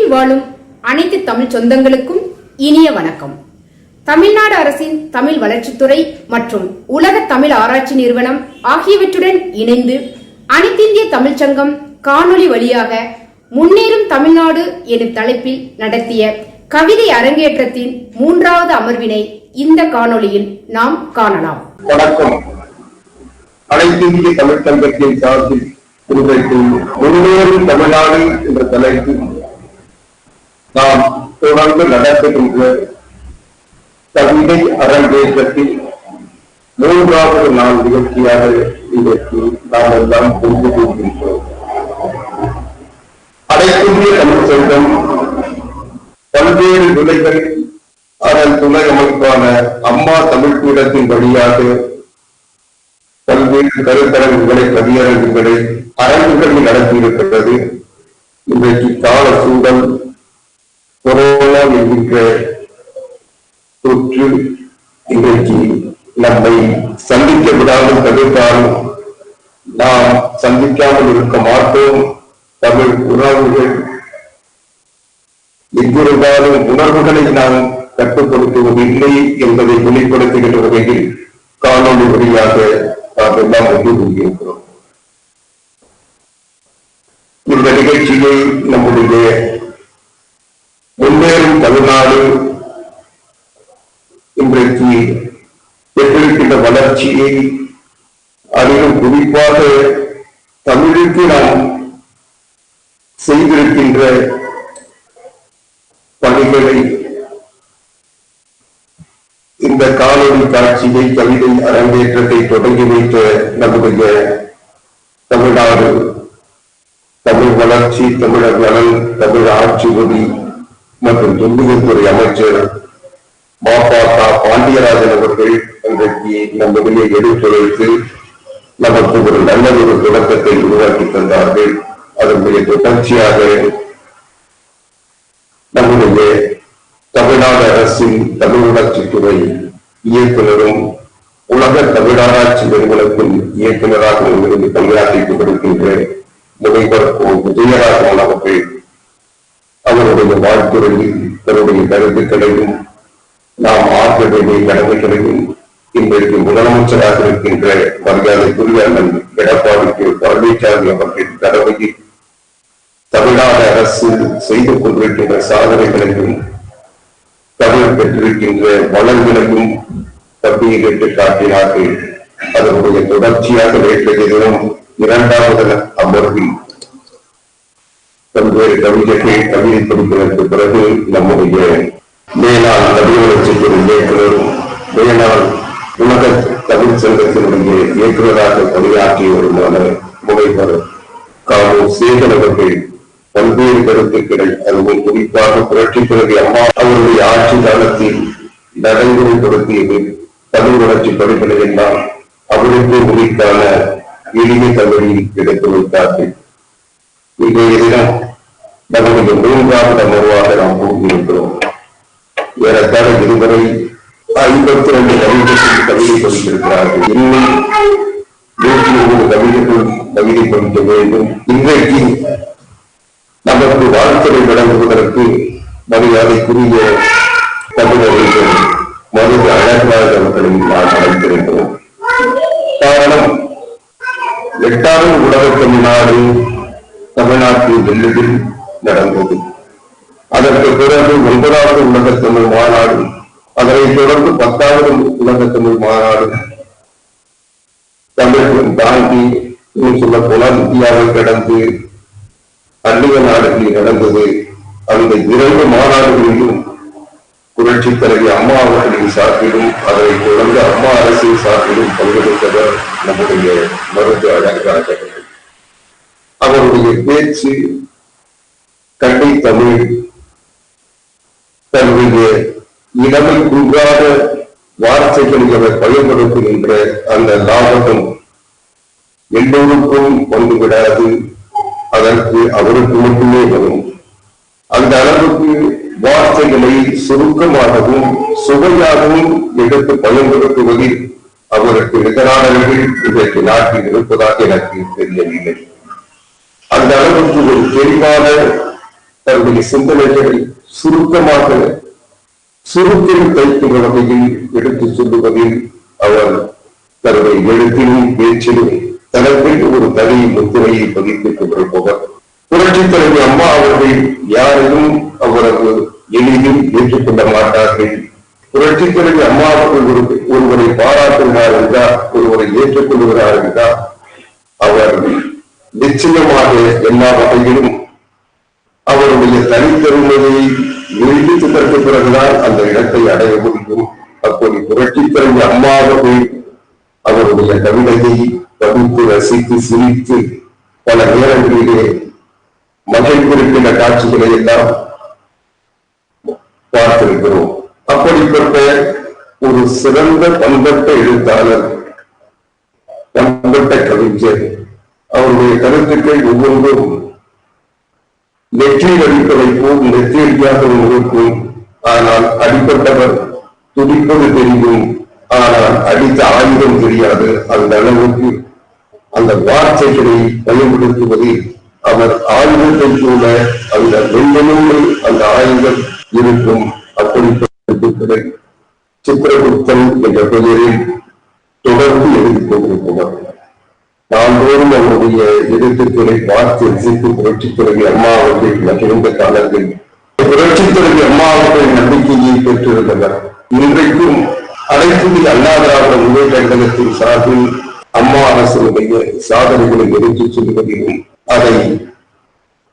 உலகெங்கிலும் வாழும் அனைத்து தமிழ் சொந்தங்களுக்கும் இனிய வணக்கம். தமிழ்நாடு அரசின் தமிழ் வளர்ச்சித்துறை மற்றும் உலக தமிழ் ஆராய்ச்சி நிறுவனம் ஆகியவற்றுடன் இணைந்து அனைத்திந்திய தமிழ்ச்சங்கம் காணொலி வழியாக முன்னேறும் தமிழ்நாடு எனும் தலைப்பில் நடத்திய கவிதை அரங்கேற்றத்தின் 3வது அமர்வினை இந்த காணொலியில் நாம் காணலாம். வணக்கம். அனைத்திந்திய தமிழ்ச்சங்கத்தின் சார்பில் முன்னேறும் தமிழ்நாடு என்ற தலைப்பில் நாம் தொடர்ந்து நடத்துகின்ற கவிதை அரங்கேற்றத்தில் 3வது நாள் நிகழ்ச்சியாக இன்றைக்கு நாம் எல்லாம் கொண்டு போகின்றோம். அனைத்திந்திய தமிழ்ச்சங்கம் பல்வேறு நிலைகளில் அதன் துணை அமைப்பான அம்மா தமிழ் பீடத்தின் வழியாக பல்வேறு கருத்தரங்குகளை கவியரங்குகளை அரங்குகளில் நடத்தியிருக்கிறது. இன்றைக்கு கால சூழல் கொரோனா என்கின்ற தொற்று இன்றைக்கு நம்மை சந்திக்க விடாமல் தடுத்தாலும் நாம் சந்திக்காமல் இருக்க மாட்டோம். தமிழ் உணர்வுகள் எங்கிருந்தாலும் உணர்வுகளை நாம் கட்டுப்படுத்துவதில்லை என்பதை வெளிப்படுத்துகின்ற வகையில் காணொலி வழியாக நாம் எல்லாம் ஒன்று கூறியிருக்கிறோம். இந்த நிகழ்ச்சியை நம்முடைய முன்னேறும் தமிழ்நாடு இன்றைக்கு பெற்றிருக்கின்ற வளர்ச்சியை அதிலும் குறிப்பாக தமிழுக்கு நாம் செய்திருக்கின்ற பணிகளை இந்த காணொலி காட்சியை கவிதை அரங்கேற்றத்தை தொடங்கி வைத்த நம்முடைய தமிழ்நாடு தமிழ் வளர்ச்சி, தமிழர் நலன், தமிழ் ஆட்சி மொழி மற்றும் தொல்லியல்துறை அமைச்சர் மாபாச பாண்டியராஜன் அவர்கள் இன்றைக்கு நம்முடைய எடுத்துரைத்து நமக்கு ஒரு நல்ல ஒரு தொடக்கத்தை உருவாக்கி தந்தார்கள். அதனுடைய தொடர்ச்சியாக நம்முடைய தமிழ்நாடு அரசின் தமிழ் வளர்ச்சித்துறை இயக்குநரும் உலக தமிழாராய்ச்சி நிறுவனத்தின் இயக்குநராகவும் இருந்து பணியாற்றிக் கொண்டிருக்கின்ற முனைவர் விஜயராகவன் அவர்கள் அவருடைய வாழ்த்துறையில் தன்னுடைய கருத்துக்களையும் நாம் ஆற்ற வேண்டிய கடமைகளையும் இன்றைக்கு முதலமைச்சராக இருக்கின்ற மரியாதைக்குரிய அண்ணன் எடப்பாடி பழனிசாமி அவர்கள் கடமையில் தமிழ்நாடு அரசு செய்து கொண்டிருக்கின்ற சாதனைகளையும் தமிழ் பெற்றிருக்கின்ற வளங்களையும் பட்டியலிட்டு காட்டினார்கள். அதனுடைய தொடர்ச்சியாக நேற்றைய தினம் 2வது அமர்வில் பல்வேறு கவிதைகள் கவிதை படிப்பதற்கு பிறகு நம்முடைய மேலாண் தமிழ் வளர்ச்சித்துறை இயக்குநரும் மேலாண் உலக தமிழ் சங்கத்தினுடைய இயக்குநராக பணியாற்றிய வருமான முனைவர் சேகர் அவர்கள் பல்வேறு கருத்துக்களை அதுவும் குறிப்பாக புரட்சி பிறகு அம்மா அவருடைய ஆட்சி காலத்தில் நடைமுறைப்படுத்தியது தமிழ் வளர்ச்சி பணிகளை எல்லாம் அவருக்கு மொழிக்கான எளிய தமிழில் எடுத்து வைத்தார்கள். இன்றைய தினம் நம்முடைய 3வது அமர்வாக நாம் கூறியிருக்கிறோம். ஏறத்தாழ இதுவரை 52 கவிதைகள் கவிதை படித்திருக்கிறார்கள். இன்னும் 120 கவிதைகள் கவிதை படிக்க வேண்டும். இன்றைக்கு நமக்கு வாழ்த்துறை வழங்குவதற்கு மரியாதைக்குரிய தமிழர்கள் மருது அழகாக அவர்களை நாம் அழைத்திருக்கிறோம். காரணம், 8வது உலக தமிழ்நாடு தமிழ்நாட்டின் டெல்லியில் நடந்தது. அதற்கு பிறகு 9வது உலக தமிழ் மாநாடு, அதனைத் தொடர்ந்து 10வது உலக தமிழ் மாநாடு தமிழகம் தாண்டி சொல்ல போனால் இந்தியாவை கடந்து அந்நிய நாடுகளில் நடந்தது. அந்த 2 மாநாடுகளிலும் புரட்சி தலைவி அம்மா அவர்களின் சார்பிலும் அதனைத் தொடர்ந்து அம்மா அரசின் சார்பிலும் பங்கெடுத்தவர் நம்முடைய மருது அழகாக. அவருடைய பேச்சு கண்டை தமிழ் தன்னுடைய இளமை குன்றாத வார்த்தைகளை அவர் பயன்படுத்துகின்ற அந்த லாபகம் எல்லோருக்கும் வந்து விடாது, அதற்கு அவருக்கு மட்டுமே வரும். அந்த அளவுக்கு வார்த்தைகளை சுருக்கமாகவும் சுவையாகவும் எடுத்து பயன்படுத்துவதில் அவருக்கு நிகரானவர்கள் இன்றைக்கு நாட்டில் இருப்பதாக எனக்கு தெரியவில்லை. அந்த அளவுக்கு ஒரு தெளிவான தன்னுடைய சிந்தனைகளை சுருக்கமாக சுருக்கில் தைக்கிற வகையில் எடுத்துச் சொல்லுவதில் அவர் தன்னுடைய எழுத்திலும் பேச்சிலும் தனக்கு ஒரு தனி முத்திரையை பதித்துக் கொண்டிருப்பவர். புரட்சித் தலைவர் அம்மா அவர்கள் யாரையும் அவரது எளிதில் ஏற்றுக்கொள்ள மாட்டார்கள். புரட்சித் தலைவர் அம்மா அவர்கள் ஒருவரை பாராட்டுகிறார் என்றால், ஒருவரை ஏற்றுக்கொள்கிறார் என்றால், அவர் நிச்சயமாக எல்லா வகையிலும் அவருடைய தனித்தன்மையை நிரூபித்ததற்கு பிறகுதான் அந்த இடத்தை அடைய முடியும். அப்போது புரட்சித் தலைவர் அம்மா அவர்கள் அவருடைய கவிதையை படித்து ரசித்து சிரித்து பல நேரங்களிலே மகிழ்ந்திருக்கின்ற காட்சிகளை எல்லாம் பார்த்திருக்கிறோம். அப்படிப்பட்ட ஒரு சிறந்த பண்பட்ட எழுத்தாளர், பண்பட்ட கவிஞர். அவருடைய கருத்துக்கள் ஒவ்வொன்றும் நெற்றியில் அடிப்பதை போல் நெற்றியாக இருக்கும். ஆனால் அடிப்பட்டவர் துடிப்பது தெரியும், ஆனால் அடித்த ஆயுதம் தெரியாது. அந்த அளவுக்கு அந்த வார்த்தைகளை பயன்படுத்துவதில் அவர் ஆயுதத்தை போல அந்த வெள்ளனோடு அந்த ஆயுதம் இருக்கும். அப்படிப்பட்ட சித்திரகுப்தன் என்ற பெயரில் தொடர்ந்து எழுதிக் கொண்டிருப்பவர். நாள்தோறும் அவருடைய எழுத்துக்களை பார்த்து ரசித்து புரட்சித் தலைவர் அம்மா அவர்கள் மகிழ்ந்த காலத்தில் புரட்சித் தலைவர் அம்மா அவர்கள் நம்பிக்கையை பெற்றிருந்தனர். இன்றைக்கும் அனைத்து அண்ணா திராவிட முன்னேற்ற கழகத்தின் சார்பில் அம்மா அரசுடைய சாதனைகளை எடுத்துச் சொல்வதிலும் அதை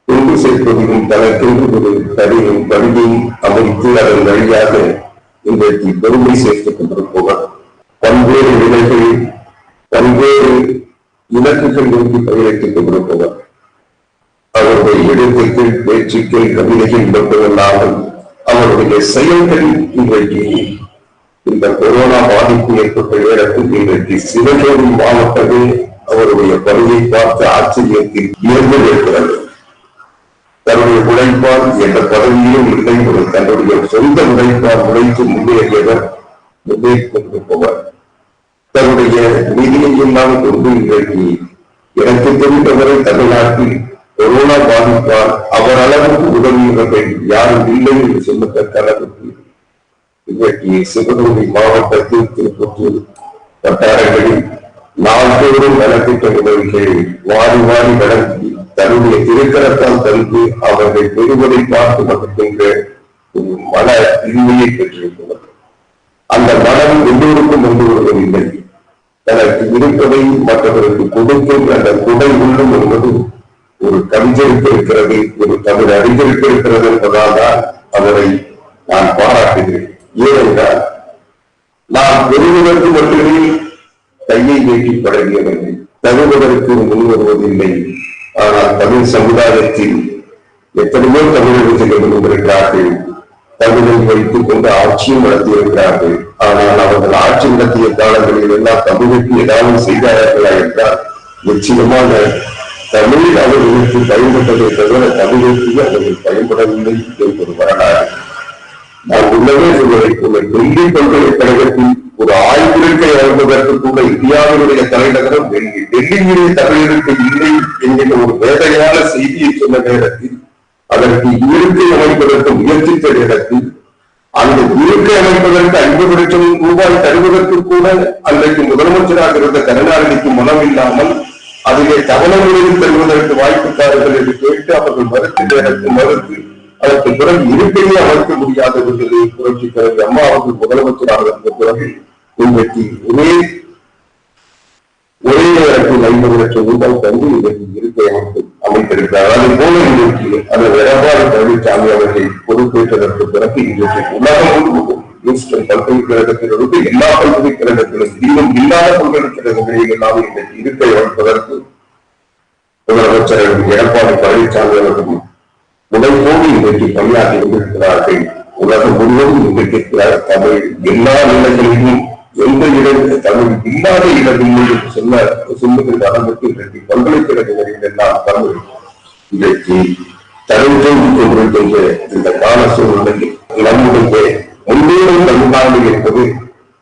கொண்டு சேர்ப்பதிலும் தனக்கென்று ஒரு தனியும் வழியும் அமைத்து அதன் வழியாக இன்றைக்கு பெருமை சேர்த்துக் கொண்டிருப்பவர். பல்வேறு நிலைகள் பல்வேறு இலக்குகள் நோக்கி பயணித்துக் கொண்டிருப்பவர். அவருடைய எழுத்துக்கள், பேச்சுக்கள், கவிதைகள் மட்டுமல்லாமல் அவருடைய செயல்கள் இன்றைக்கு இந்த கொரோனா பாதிப்பு ஏற்பட்ட நேரத்தில் இன்றைக்கு சிவகங்கை மாவட்டமே அவருடைய பணியை பார்த்து ஆச்சரியத்தில் இயந்து இருக்கிறது. தன்னுடைய உழைப்பால் என்ற பதவியிலும் இல்லை, ஒரு தன்னுடைய சொந்த உழைப்பால் உழைத்து முன்னேறியவர், முன்னேறி கொண்டிருப்பவர். தன்னுடைய நிதியை எல்லாம் கொண்டு இன்றைக்கு எனக்கு தெரிந்தவரை தமிழ்நாட்டில் கொரோனா பாதிப்பால் அவர் அளவுக்கு உதவியவர்கள் யாரும் இல்லை என்று சொல்லத்தக்க அளவுக்கு இன்றைக்கு சிவகங்கை மாவட்டத்தில் திருப்பத்தூர் வட்டாரங்களில் நாள்தோறும் நலத்திட்ட உதவிகள் வாரி வாரி வழங்கி தன்னுடைய திருக்கரத்தால் தந்து அவர்கள் பெறுவதை பார்த்து மகிழ்கின்ற ஒரு மன இன்மையை பெற்றிருக்கிறது. அந்த மனம் எல்லோருக்கும் வந்து வருவதில்லை. தனக்கு இருப்பதை மற்றவர்களுக்கு கொடுக்கின்ற அந்த குடை உள்ளும் என்பது ஒரு கவிஞருக்கு இருக்கிறது, ஒரு தமிழ் அறிஞருக்கு இருக்கிறது என்பதால் தான் அவரை நான் பாராட்டுகிறேன். ஏனென்றால் நாம் பெறுவதற்கு மட்டுமே கையை நீட்டி பழகியவர்கள், தருவதற்கு முன் வருவதில்லை. ஆனால் தமிழ் சமுதாயத்தில் எத்தனையோ தமிழர்கள் கொண்டிருக்கிறார்கள், தமிழை வைத்துக் கொண்டு ஆட்சியும் நடத்தியிருக்கிறார்கள். ஆனால் அவர்கள் ஆட்சி நடத்திய காலங்களில் எல்லாம் தமிழுக்கு ஏதாவது செய்தார்களா என்றால் நிச்சயமாக தமிழ் அவர்களுக்கு பயன்பட்டதை தவிர தமிழுக்கு அவர்கள் பயன்படவில்லை என்பது வரலாறு. நான் உள்ளவே சொல்வதைப் போல டெல்லி பல்கலைக்கழகத்தில் ஒரு ஆய்விருக்கை வழங்குவதற்கு கூட இந்தியாவினுடைய தலைநகரம் டெல்லி, டெல்லியிலே தமிழருக்கு இல்லை என்கிற ஒரு வேதனையான செய்தியை சொன்ன நேரத்தில் அதற்கு இருக்கை அமைப்பதற்கு முயற்சித்த நேரத்தில் அந்த இருக்கை அமைப்பதற்கு 50 லட்சம் ரூபாய் தருவதற்கு கூட அன்றைக்கு முதலமைச்சராக இருந்த கருணாநிதிக்கு மனம் இல்லாமல் அதிலே தவண முறையில் தருவதற்கு வாய்ப்புத்தார்கள் என்று கேட்டு அவர்கள் மறுத்து அதற்கு பிறகு இருக்கையே அமைக்க முடியாது என்பது புரட்சித் தலைவர் அம்மா அவர்கள் முதலமைச்சராக இருந்த பிறகு இன்றைக்கு ஒரே நேரத்தில் 50 லட்சம் ரூபாய் தந்து இன்றைக்கு இருக்கை அமைத்திருக்கிறார். அது போல இன்றைக்கு அந்த எடப்பாடி பழனிசாமி அவர்கள் பொறுப்பேற்றதற்கு பிறகு இன்றைக்கு உலகம் முழுவதும் ஹியூஸ்டன் பல்கலைக்கழகத்திலிருந்து எல்லா பல்கலைக்கழகத்திலும் இன்னும் இல்லாத பல்கலைக்கழகங்களில் எல்லாம் இன்றைக்கு இருக்கை அமைப்பதற்கு முதலமைச்சர் எடப்பாடி பழனிசாமி அவர்கள் முனைப்போடு இன்றைக்கு பணியாற்றி கொண்டிருக்கிறார்கள். உலகம் முழுவதும் இன்றைக்கு தமிழ் எல்லா நிலைகளிலும் எந்த இடம் தமிழ் இல்லாத இடமில்லை என்று சொல்லுகின்ற அளவுக்கு இன்றைக்கு பல்கலைக்கழகங்களில் எல்லாம் தமிழ் இன்றைக்கு தனித்தோடு கொண்டிருக்கின்ற இந்த கால சூழ்நிலையில் நம்முடைய முன்னேறும் தமிழ்நாடு என்பது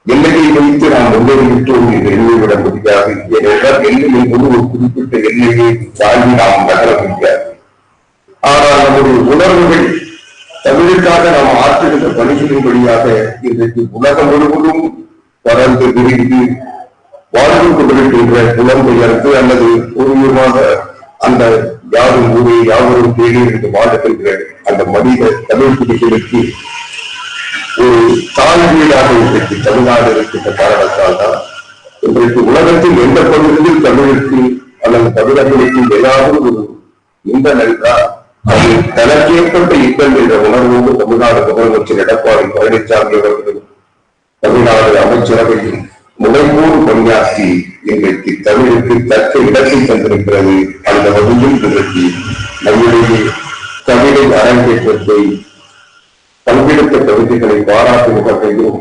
எல்லையை வைத்து நாம் முன்னேறிவிட்டோம் என்று எண்ணிவிட முடியாது. ஏனென்றால் எல்லை என்பது ஒரு குறிப்பிட்ட எல்லையை தாண்டி நாம் நகர முடியாது. ஆனால் நம்முடைய உணர்வுகள் தமிழுக்காக நாம் ஆற்றுகின்ற பணிகளின் வழியாக இன்றைக்கு உலகம் முழுவதும் பறந்து விரிந்து வாழ்ந்து கொண்டிருக்கின்ற புலம்பெயர்ந்து அல்லது பூர்வீகமாக அந்த யாரும் ஊரே யாவரும் தேடி என்று வாழ்கின்ற அந்த மனித தமிழ் குடிகளுக்கு ஒரு தாழ்வீடாக இன்றைக்கு தமிழ்நாடு இருக்கின்ற காரணத்தால் தான் இன்றைக்கு உலகத்தில் எந்த பகுதியில் தமிழுக்கு அல்லது தமிழர்களுக்கு ஏதாவது ஒரு இன்பம் என்றால் அது தனக்கேற்பட்ட இன்பம் என்ற உணர்வோடு தமிழ்நாடு முதலமைச்சர் எடப்பாடி பழனிசாமி அவர்கள் தமிழ்நாடு அமைச்சரவையில் முனைவோடு பணியாற்றி இன்றைக்கு தமிழுக்கு தக்க இடத்தை தந்திருக்கிறது. அந்த வகையில் இன்றைக்கு நம்முடைய தமிழை அரங்கேற்றத்தை பங்கெடுத்த கவிதைகளை பாராட்டும் வகையிலும்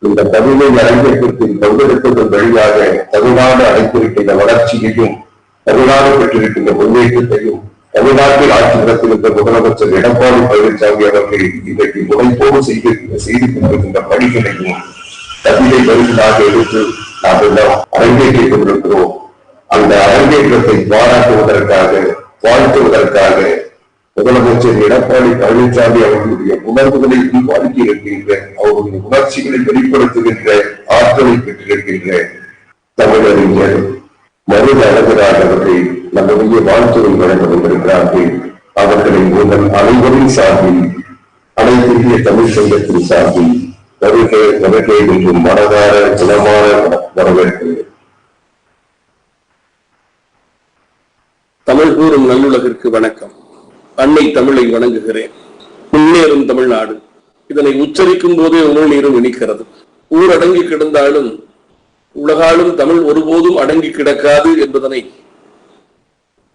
இந்த தமிழை அரங்கேற்றத்தில் பங்கெடுப்பதன் வழியாக தமிழ்நாடு அடைத்திருக்கின்ற வளர்ச்சியையும் தமிழ்நாடு பெற்றிருக்கின்ற முன்னேற்றத்தையும் தமிழ்நாட்டில் ஆட்சி நடத்திருந்த முதலமைச்சர் எடப்பாடி பழனிசாமி அவர்கள் இன்றைக்கு முனைப்போடு செய்து கொண்டிருக்கின்ற பணிகளையும் தமிழை பரிசாக எடுத்து நாம் எல்லாம் அரங்கேற்றிக் கொண்டிருக்கிறோம். அந்த அரங்கேற்றத்தை பாராட்டுவதற்காக வாழ்த்துவதற்காக முதலமைச்சர் எடப்பாடி பழனிசாமி அவர்களுடைய உணர்வுகளை உள்வாங்கி இருக்கின்ற அவருடைய உணர்ச்சிகளை வெளிப்படுத்துகின்ற ஆற்றலை பெற்றிருக்கின்ற தமிழறிஞர் மருது அழகராஜ் அவர்கள் நம்முடைய வாழ்த்துறை வழங்க வந்திருக்கிறார்கள். அவர்களை உங்கள் அனைவரின் சார்பில் அனைத்து இந்திய தமிழ் சங்கத்தின் சார்பில் வருகை என்றும் மனதார குணமான வரவேற்கிறேன். தமிழ் கூறும் நல்லுலகிற்கு வணக்கம். அன்னை தமிழை வணங்குகிறேன். முன்னேறும் தமிழ்நாடு, இதனை உச்சரிக்கும் போதே உமிழ்நீரும் இனிக்கிறது. ஊரடங்கி கிடந்தாலும் உலகாலும் தமிழ் ஒருபோதும் அடங்கி கிடக்காது என்பதனை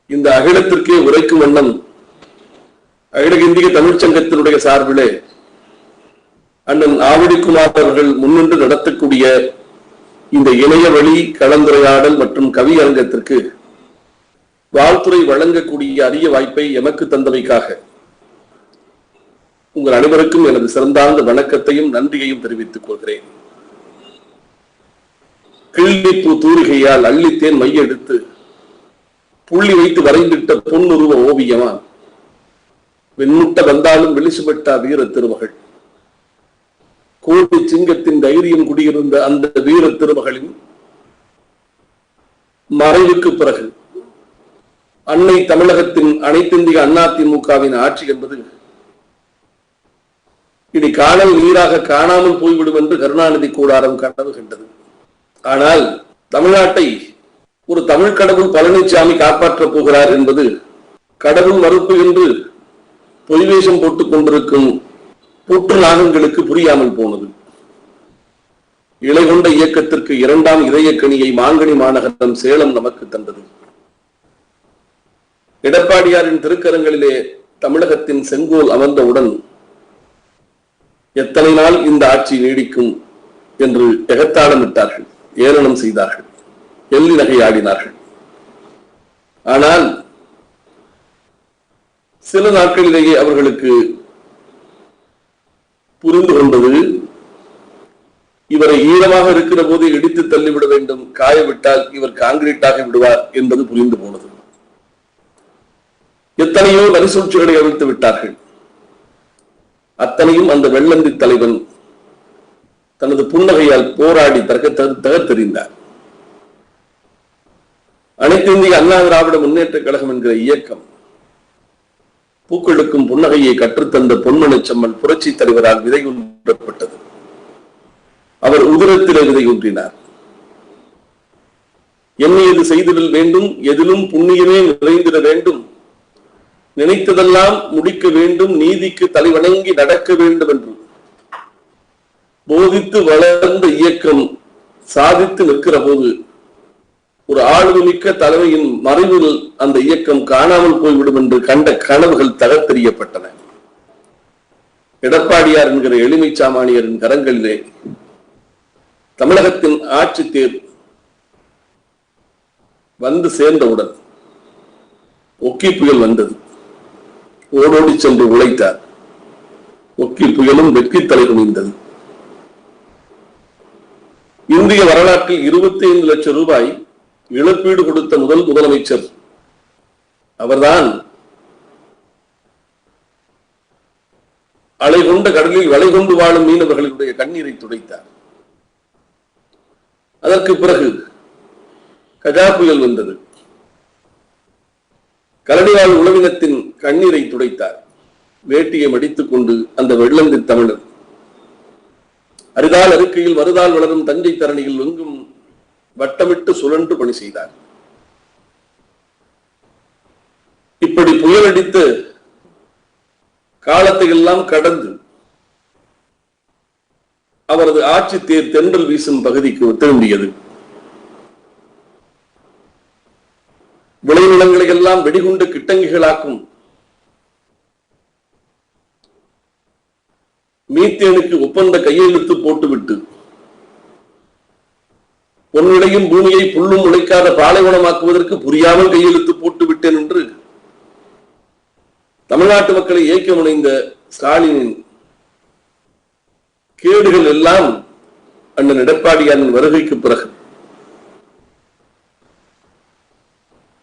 இந்த அகிலத்திற்கே உரைக்கும் வண்ணம் அகில இந்திய தமிழ்ச்சங்கத்தினுடைய சார்பிலே அண்ணன் ஆவடிக்குமார் அவர்கள் முன்னின்று நடத்தக்கூடிய இந்த இணைய வழி கலந்துரையாடல் மற்றும் கவி அரங்கத்திற்கு வாழ்த்துறை வழங்கக்கூடிய அரிய வாய்ப்பை எமக்கு தந்தமைக்காக உங்கள் அனைவருக்கும் எனது சிறந்தார்ந்த வணக்கத்தையும் நன்றியையும் தெரிவித்துக் கொள்கிறேன். கிள்ளிப்பூ தூரிகையால் அள்ளித்தேன் மையெடுத்து புள்ளி வைத்து வரைந்திட்ட பொன்னுருவ ஓவியமா வெண்முட்ட வந்தாலும் வெளிசுபட்டா வீர திருமகள் கோடி சிங்கத்தின் தைரியம் குடியிருந்த அந்த வீர திருமகளின் மறைவுக்கு பிறகு அன்னை தமிழகத்தின் அனைத்திந்திய அதிமுகவின் ஆட்சி என்பது இனி காணல் நீராக காணாமல் போய்விடும் என்று கருணாநிதி கூடாரம் கனவு கண்டது. ஆனால் தமிழ்நாட்டை ஒரு தமிழ் கடவுள் பழனிசாமி காப்பாற்றப் போகிறார் என்பது கடவுள் மறுப்பு என்று பொய்வேஷம் போட்டுக் கொண்டிருக்கும் புற்று நாகங்களுக்கு புரியாமல் போனது. இலை கொண்ட இயக்கத்திற்கு இரண்டாம் இதயக்கணியை மாங்கனி மாநகரம் சேலம் நமக்கு தந்தது. எடப்பாடியாரின் திருக்கரங்களிலே தமிழகத்தின் செங்கோல் அமர்ந்தவுடன் எத்தனை நாள் இந்த ஆட்சி நீடிக்கும் என்று எகத்தாளமிட்டார்கள், ஏளனம் செய்தார்கள், எள்ளி நகையாடினார்கள். ஆனால் சில நாட்களிலேயே அவர்களுக்கு புரிந்து கொண்டது, இவரை ஈரமாக இருக்கிற போது இடித்து தள்ளிவிட வேண்டும், காயவிட்டால் இவர் காங்கிரீட்டாக விடுவார் என்பது புரிந்து போனது. எத்தனையோ நரிசூழ்ச்சிகளை அவிழ்த்து விட்டார்கள். அத்தனையும் அந்த வெள்ளந்தி தலைவன் தனது புன்னகையால் போராடி தகர்த்தெறிந்தார். அனைத்து இந்திய அண்ணா திராவிட முன்னேற்ற கழகம் என்கிற இயக்கம் பூக்களுக்கும் புன்னகையை கற்றுத்தந்த பொன்மனச்செம்மல் புரட்சி தலைவரால் விதையூன்றப்பட்டது. அவர் உதிரத்திலே விதையூன்றினார். எண்ணியது செய்திடல் வேண்டும், எதிலும் புண்ணியமே நிறைந்திட வேண்டும், நினைத்ததெல்லாம் முடிக்க வேண்டும், நீதிக்கு தலைவணங்கி நடக்க வேண்டும் என்று போதித்து வளர்ந்த இயக்கம் சாதித்து நிற்கிற போது ஒரு ஆளுமிக்க தலைமையின் மறைவில் அந்த இயக்கம் காணாமல் போய்விடும் என்று கண்ட கனவுகள் தகர்த்தெறியப்பட்டன. எடப்பாடியார் என்கிற எளிமை சாமானியரின் கரங்களிலே தமிழகத்தின் ஆட்சி தேர் வந்து சேர்ந்தவுடன் ஒக்கி புயல் வந்தது. ஓடோடி சென்று உழைத்தார். ஒக்கி புயலும் வெற்றி தலை குனிந்தது. இந்திய வரலாற்றில் 25 லட்சம் ரூபாய் இழப்பீடு கொடுத்த முதல் முதலமைச்சர் அவர்தான் அலை கொண்ட கடலில் வலை கொண்டு வாழும் மீனவர்களுடைய கண்ணீரை துடைத்தார். அதற்கு பிறகு கஜா புயல் வந்தது. கரடிவாழ் உழவினத்தின் கண்ணீரை துடைத்தார். வேட்டியை மடித்துக் கொண்டு அந்த வெள்ளந்தி தமிழர் அரிதால் அறுக்கையில் மறுதால் வளரும் தஞ்சை தரணியில் எங்கும் வட்டமிட்டு சுழன்று பணி செய்தார். இப்படி புயல் அடித்து காலத்தை எல்லாம் கடந்து அவரது ஆட்சி தேர் தென்றல் வீசும் பகுதிக்கு திரும்பியது. விளைநிலங்களை எல்லாம் வெடிகுண்டு கிட்டங்கிகளாக்கும் மீத்தேனுக்கு ஒப்பந்த கையெழுத்து போட்டுவிட்டு பொன்னிலையும் பூமியை புல்லும் உழைக்காத பாலைவனமாக்குவதற்கு புரியாமல் கையெழுத்து போட்டு விட்டேன் என்று தமிழ்நாட்டு மக்களை ஏக்க முனைந்த ஸ்டாலினின் கேடுகள் எல்லாம் அண்ணன் எடப்பாடியாரின் வருகைக்கு பிறகு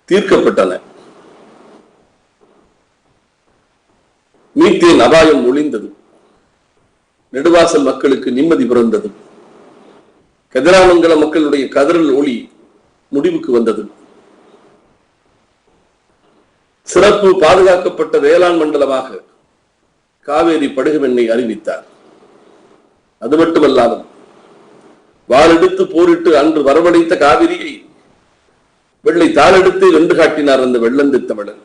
தீர்க்கப்பட்டன. மீத்தேன் அபாயம் ஒளிந்தது. நெடுவாசல் மக்களுக்கு நிம்மதி பிறந்தது. கதிராமங்கல மக்களுடைய கதறல் ஒளி முடிவுக்கு வந்தது. சிறப்பு பாதுகாக்கப்பட்ட வேளாண் மண்டலமாக காவேரி படுகுமென்னை அறிவித்தார். அது மட்டுமல்லாமல் வாளெடுத்து போரிட்டு அன்று வரவழைத்த காவிரியை வெள்ளை தாளெடுத்து வென்று காட்டினார் அந்த வெள்ளந்தி தமிழர்.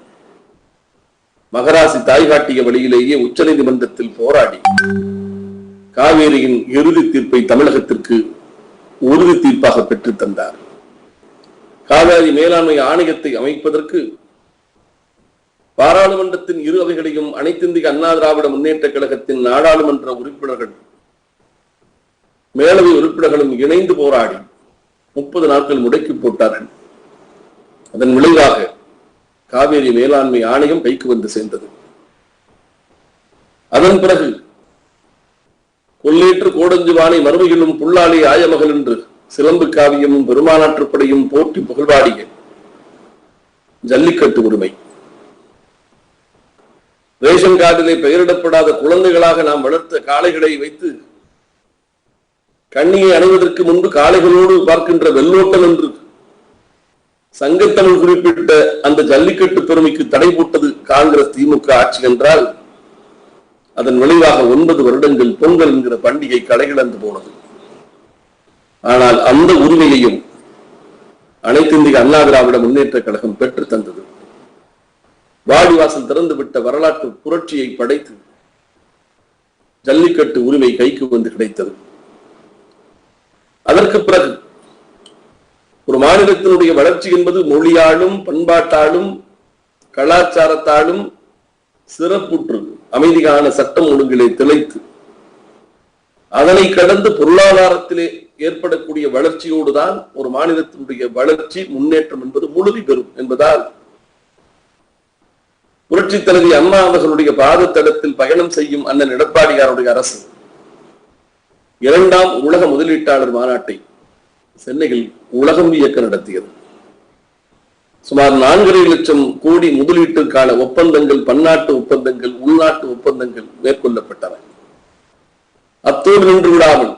மகராசி தாய் காட்டிய வழியிலேயே உச்ச நீதிமன்றத்தில் போராடி காவேரியின் இறுதி தீர்ப்பை தமிழகத்திற்கு உறுதி தீர்ப்பாக பெற்றுத் தந்தார். காவேரி மேலாண்மை ஆணையத்தை அமைப்பதற்கு பாராளுமன்றத்தின் இரு அவைகளையும் அனைத்திந்திய அண்ணா திராவிட முன்னேற்ற கழகத்தின் நாடாளுமன்ற உறுப்பினர்கள் மேலவை உறுப்பினர்களும் இணைந்து போராடி 30 நாட்கள் முடக்கி போட்டார்கள். அதன் விளைவாக காவேரி மேலாண்மை ஆணையம் கைக்கு வந்து சேர்ந்தது. அதன் பிறகு கொல்லேற்று கோடஞ்சுவானை மறுமையிலும் புல்லாளி ஆயமகள் என்று சிலம்பு காவியமும் பெருமானாற்றுப்படையும் போற்றி புகழ்வாடிய ஜல்லிக்கட்டு உரிமை, ரேஷன் கார்டிலே பெயரிடப்படாத குழந்தைகளாக நாம் வளர்த்த காளைகளை வைத்து கண்ணியை அணிவதற்கு முன்பு காளைகளோடு பார்க்கின்ற வெள்ளோட்டம் என்று சங்கத்தமிழ் குறிப்பிட்ட அந்த ஜல்லிக்கட்டு பெருமைக்கு தடை போட்டது காங்கிரஸ் திமுக ஆட்சி என்றால் அதன் விளைவாக 9 வருடங்கள் பொங்கல் என்கிற பண்டிகை களையிழந்து போனது. ஆனால் அந்த உரிமையையும் அனைத்திந்திய அண்ணா திராவிட முன்னேற்ற கழகம் பெற்று தந்தது. வாடிவாசல் திறந்துவிட்ட வரலாற்று புரட்சியை படைத்து ஜல்லிக்கட்டு உரிமை கைக்கு வந்து கிடைத்தது. அதற்கு பிறகு ஒரு மாநிலத்தினுடைய வளர்ச்சி என்பது மொழியாலும் பண்பாட்டாலும் கலாச்சாரத்தாலும் சிறப்புற்று அமைதியான சட்டம் ஒழுங்கிலே திளைத்து அதனை கடந்து பொருளாதாரத்திலே ஏற்படக்கூடிய வளர்ச்சியோடுதான் ஒரு மாநிலத்தினுடைய வளர்ச்சி முன்னேற்றம் என்பது முழுமை பெறும் என்பதால் புரட்சி தலைவி அம்மா அவர்களுடைய பாதத்தடத்தில் பயணம் செய்யும் அண்ணன் எடப்பாடியாருடைய அரசு 2ஆம் உலக முதலீட்டாளர் மாநாட்டை சென்னையில் உலகம் இயக்க நடத்தியது. சுமார் 4.5 லட்சம் கோடி முதலீட்டுக்கான ஒப்பந்தங்கள், பன்னாட்டு ஒப்பந்தங்கள், உள்நாட்டு ஒப்பந்தங்கள் மேற்கொள்ளப்பட்டன. அத்தோடு நின்று விடாமல்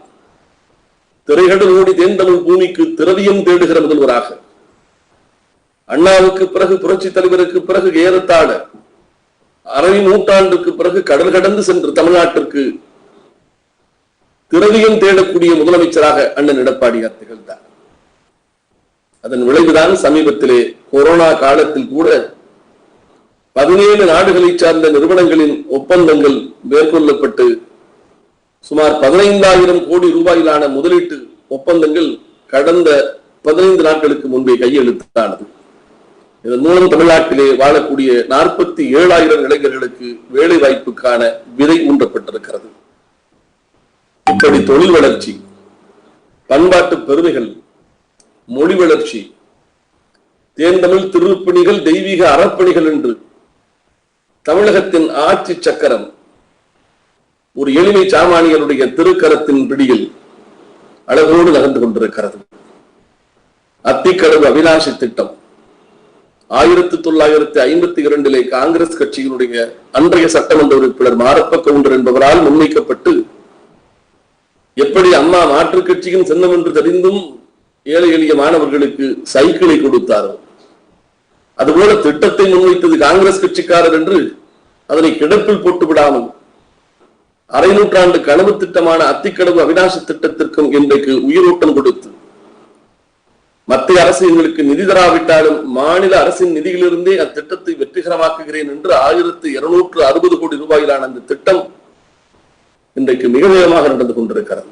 திரைகடல் ஓடி தேந்தமிழ் பூமிக்கு திரவியம் தேடுகிற முதல்வராக அண்ணாவுக்கு பிறகு புரட்சி தலைவருக்கு பிறகு ஏறத்தாழ அரை நூற்றாண்டுக்கு பிறகு கடல் கடந்து சென்று தமிழ்நாட்டிற்கு திரவியம் தேடக்கூடிய முதலமைச்சராக அண்ணன் எடப்பாடியார் திகழ்ந்தார். அதன் விளைவுதான் சமீபத்திலே கொரோனா காலத்தில் கூட 17 நாடுகளை சார்ந்த நிறுவனங்களின் ஒப்பந்தங்கள் மேற்கொள்ளப்பட்டு சுமார் 15,000 கோடி ரூபாயிலான முதலீட்டு ஒப்பந்தங்கள் கடந்த 15 நாட்களுக்கு முன்பே கையெழுத்தானது. இதன் மூலம் தமிழ்நாட்டிலே வாழக்கூடிய 47,000 இளைஞர்களுக்கு வேலை வாய்ப்புக்கான விதை ஊன்றப்பட்டிருக்கிறது. இப்படி தொழில் வளர்ச்சி, பண்பாட்டு பெருமைகள், மொழி வளர்ச்சி, தேர்ந்தமிழ் திருப்பணிகள், தெய்வீக அறப்பணிகள் என்று தமிழகத்தின் ஆட்சி சக்கரம் ஒரு எளிமை சாமானியனுடைய திருக்கரத்தின் பிடியில் அழகோடு நகர்ந்து கொண்டிருக்கிறது. அத்திக்கடவு அவிநாசி திட்டம் 1952 காங்கிரஸ் கட்சியினுடைய அன்றைய சட்டமன்ற உறுப்பினர் மாரப்ப கவுண்டர் என்பவரால் முன்வைக்கப்பட்டு, எப்படி அம்மா மாற்றுக் கட்சியின் சின்னம் என்று தெரிந்தும் ஏழை எளிய மாணவர்களுக்கு சைக்கிளை கொடுத்தாரோ, அதுபோல திட்டத்தை முன்வைத்தது காங்கிரஸ் கட்சிக்காரர் என்று அதனை கிடப்பில் போட்டு விடாமல் அரை நூற்றாண்டு கனவு திட்டமான அத்திக்கடவு அவிநாசி திட்டத்திற்கும் இன்றைக்கு உயிரோட்டம் கொடுத்து, மத்திய அரசு எங்களுக்கு நிதி தராவிட்டாலும் மாநில அரசின் நிதியிலிருந்தே அத்திட்டத்தை வெற்றிகரமாக்குகிறேன் என்று 1260 கோடி ரூபாயிலான அந்த திட்டம் இன்றைக்கு மிக வேகமாக நடந்து கொண்டிருக்கிறது.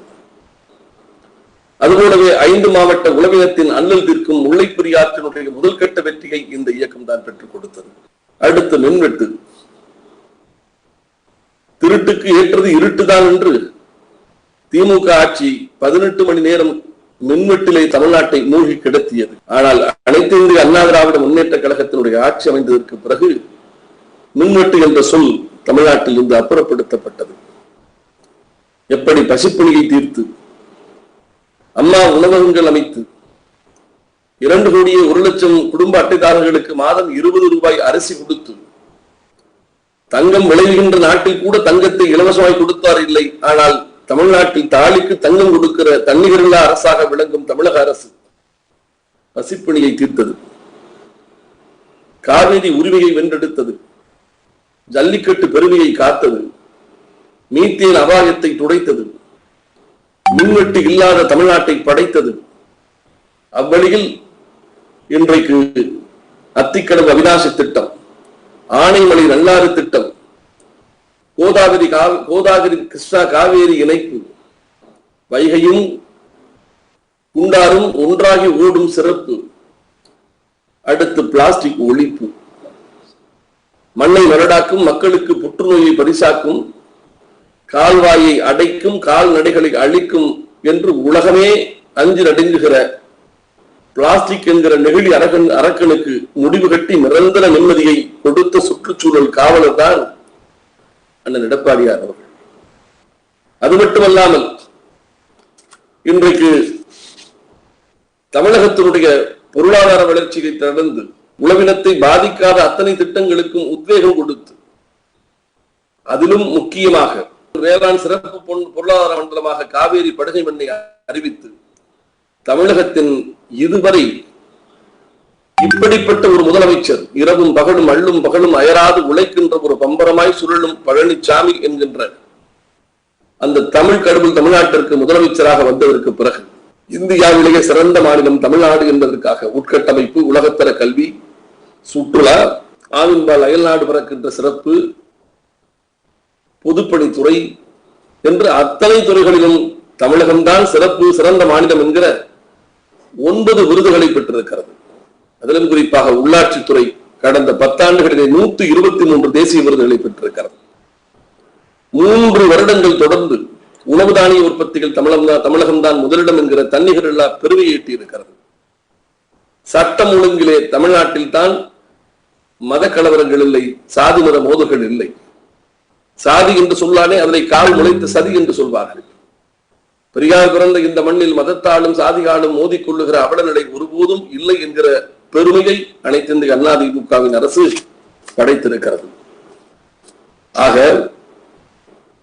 அதுபோலவே 5 மாவட்ட உளவினத்தின் அல்லல் தீர்க்கும் முல்லைப்பெரியாற்றினுடைய முதல் கட்ட வெற்றியை இந்த இயக்கம் தான் பெற்றுக் கொடுத்தது. அடுத்து மின்வெட்டு. திருட்டுக்கு ஏற்றது இருட்டுதான் என்று திமுக ஆட்சி 18 மணி நேரம் மின்வெட்டிலே தமிழ்நாட்டை மூழ்கி கிடத்தியது. ஆனால் அனைத்து இந்திய அண்ணா திராவிட முன்னேற்ற கழகத்தினுடைய ஆட்சி அமைந்ததற்கு பிறகு மின்வெட்டு என்ற சொல் தமிழ்நாட்டில் இருந்து அப்புறப்படுத்தப்பட்டது. எப்படி பசிப்பணியை தீர்த்து, அம்மா உணவகங்கள் அமைத்து, 2,01,00,000 குடும்ப அட்டைதாரர்களுக்கு மாதம் 20 ரூபாய் அரிசி கொடுத்து, தங்கம் விளைகின்ற நாட்டில் கூட தங்கத்தை இலவசமாய் கொடுத்தார் இல்லை. ஆனால் தமிழ்நாட்டில் தாலிக்கு தங்கம் கொடுக்கிற தன்னிகரில்லா அரசாக விளங்கும் தமிழக அரசு பசிப்பணியை தீர்த்தது, காவிரி உரிமையை வென்றெடுத்தது, ஜல்லிக்கட்டு பெருமையை காத்தது, மீத்தேன் அபாயத்தை துடைத்தது, மின்வெட்டு இல்லாத தமிழ்நாட்டை படைத்தது. அவ்வழியில் இன்றைக்கு அத்திக்கடவு அவிநாசி திட்டம், ஆனைமலை நல்லாறு திட்டம், கோதாவரி கிருஷ்ணா காவேரி இணைப்பு, வைகையும் குண்டாரும் ஒன்றாகி ஓடும் சிறப்பு, அடுத்து பிளாஸ்டிக் ஒழிப்பு, மண்ணை மரடாக்கும், மக்களுக்கு புற்றுநோயை பரிசாக்கும், கால்வாயை அடைக்கும், கால்நடைகளை அழிக்கும் என்று உலகமே அஞ்சு நடுங்குகிற பிளாஸ்டிக் என்கிற நெகிழி அரக்கனுக்கு முடிவு கட்டி நிரந்தர நிம்மதியை கொடுத்த சுற்றுச்சூழல் காவலர் தான் அண்ணன் எடப்பாடியார் அவர்கள். அது மட்டுமல்லாமல் இன்றைக்கு தமிழகத்தினுடைய பொருளாதார வளர்ச்சியை தொடர்ந்து உளவினத்தை பாதிக்காத அத்தனை திட்டங்களுக்கும் உத்வேகம் கொடுத்து, அதிலும் முக்கியமாக வேளாண் சிறப்பு பொருளாதார மண்டலமாக காவேரி படுகை மண்ணை அறிவித்து, தமிழகத்தின் இதுவரை இப்படிப்பட்ட ஒரு முதலமைச்சர் இரவும் பகலும் அள்ளும் பகலும் அயராது உழைக்கின்ற ஒரு பம்பரமாய் சுழலும் பழனிசாமி என்கின்ற அந்த தமிழ் கடவுள் தமிழ்நாட்டிற்கு முதலமைச்சராக வந்ததற்கு பிறகு இந்தியாவிலேயே சிறந்த மாநிலம் தமிழ்நாடு என்பதற்காக உட்கட்டமைப்பு, உலகத்தர கல்வி, சுற்றுலா, ஆவின்பால் அயல்நாடு பிறக்கின்ற சிறப்பு, பொதுப்பணித்துறை என்று அத்தனை துறைகளிலும் தமிழகம்தான் சிறப்பு சிறந்த மாநிலம் என்கிற 9 விருதுகளை பெற்றிருக்கிறது. அதிலும் குறிப்பாக உள்ளாட்சித்துறை கடந்த 10 ஆண்டுகளிலே 123 தேசிய விருதுகளை பெற்றிருக்கிறது. 3 வருடங்கள் தொடர்ந்து உணவு தானிய உற்பத்திகள் தமிழகம்தான் முதலிடம் என்கிற தன்னிகரில்லா பெருமையை ஈட்டியிருக்கிறது. சட்டம் ஒழுங்கிலே தமிழ்நாட்டில் தான் மத கலவரங்கள் இல்லை, சாதி மத மோதல்கள் இல்லை. சாதி என்று சொல்லானே அதனை கால் முளைத்து சதி என்று சொல்வார்கள். பெரியார் பிறந்த இந்த மண்ணில் மதத்தாலும் சாதியாலும் மோதிக்கொள்ளுகிற அவலநிலை ஒருபோதும் இல்லை என்கிற பெருமையை அனைத்து இந்திய அண்ணா திமுகவின் அரசு படைத்திருக்கிறது. ஆக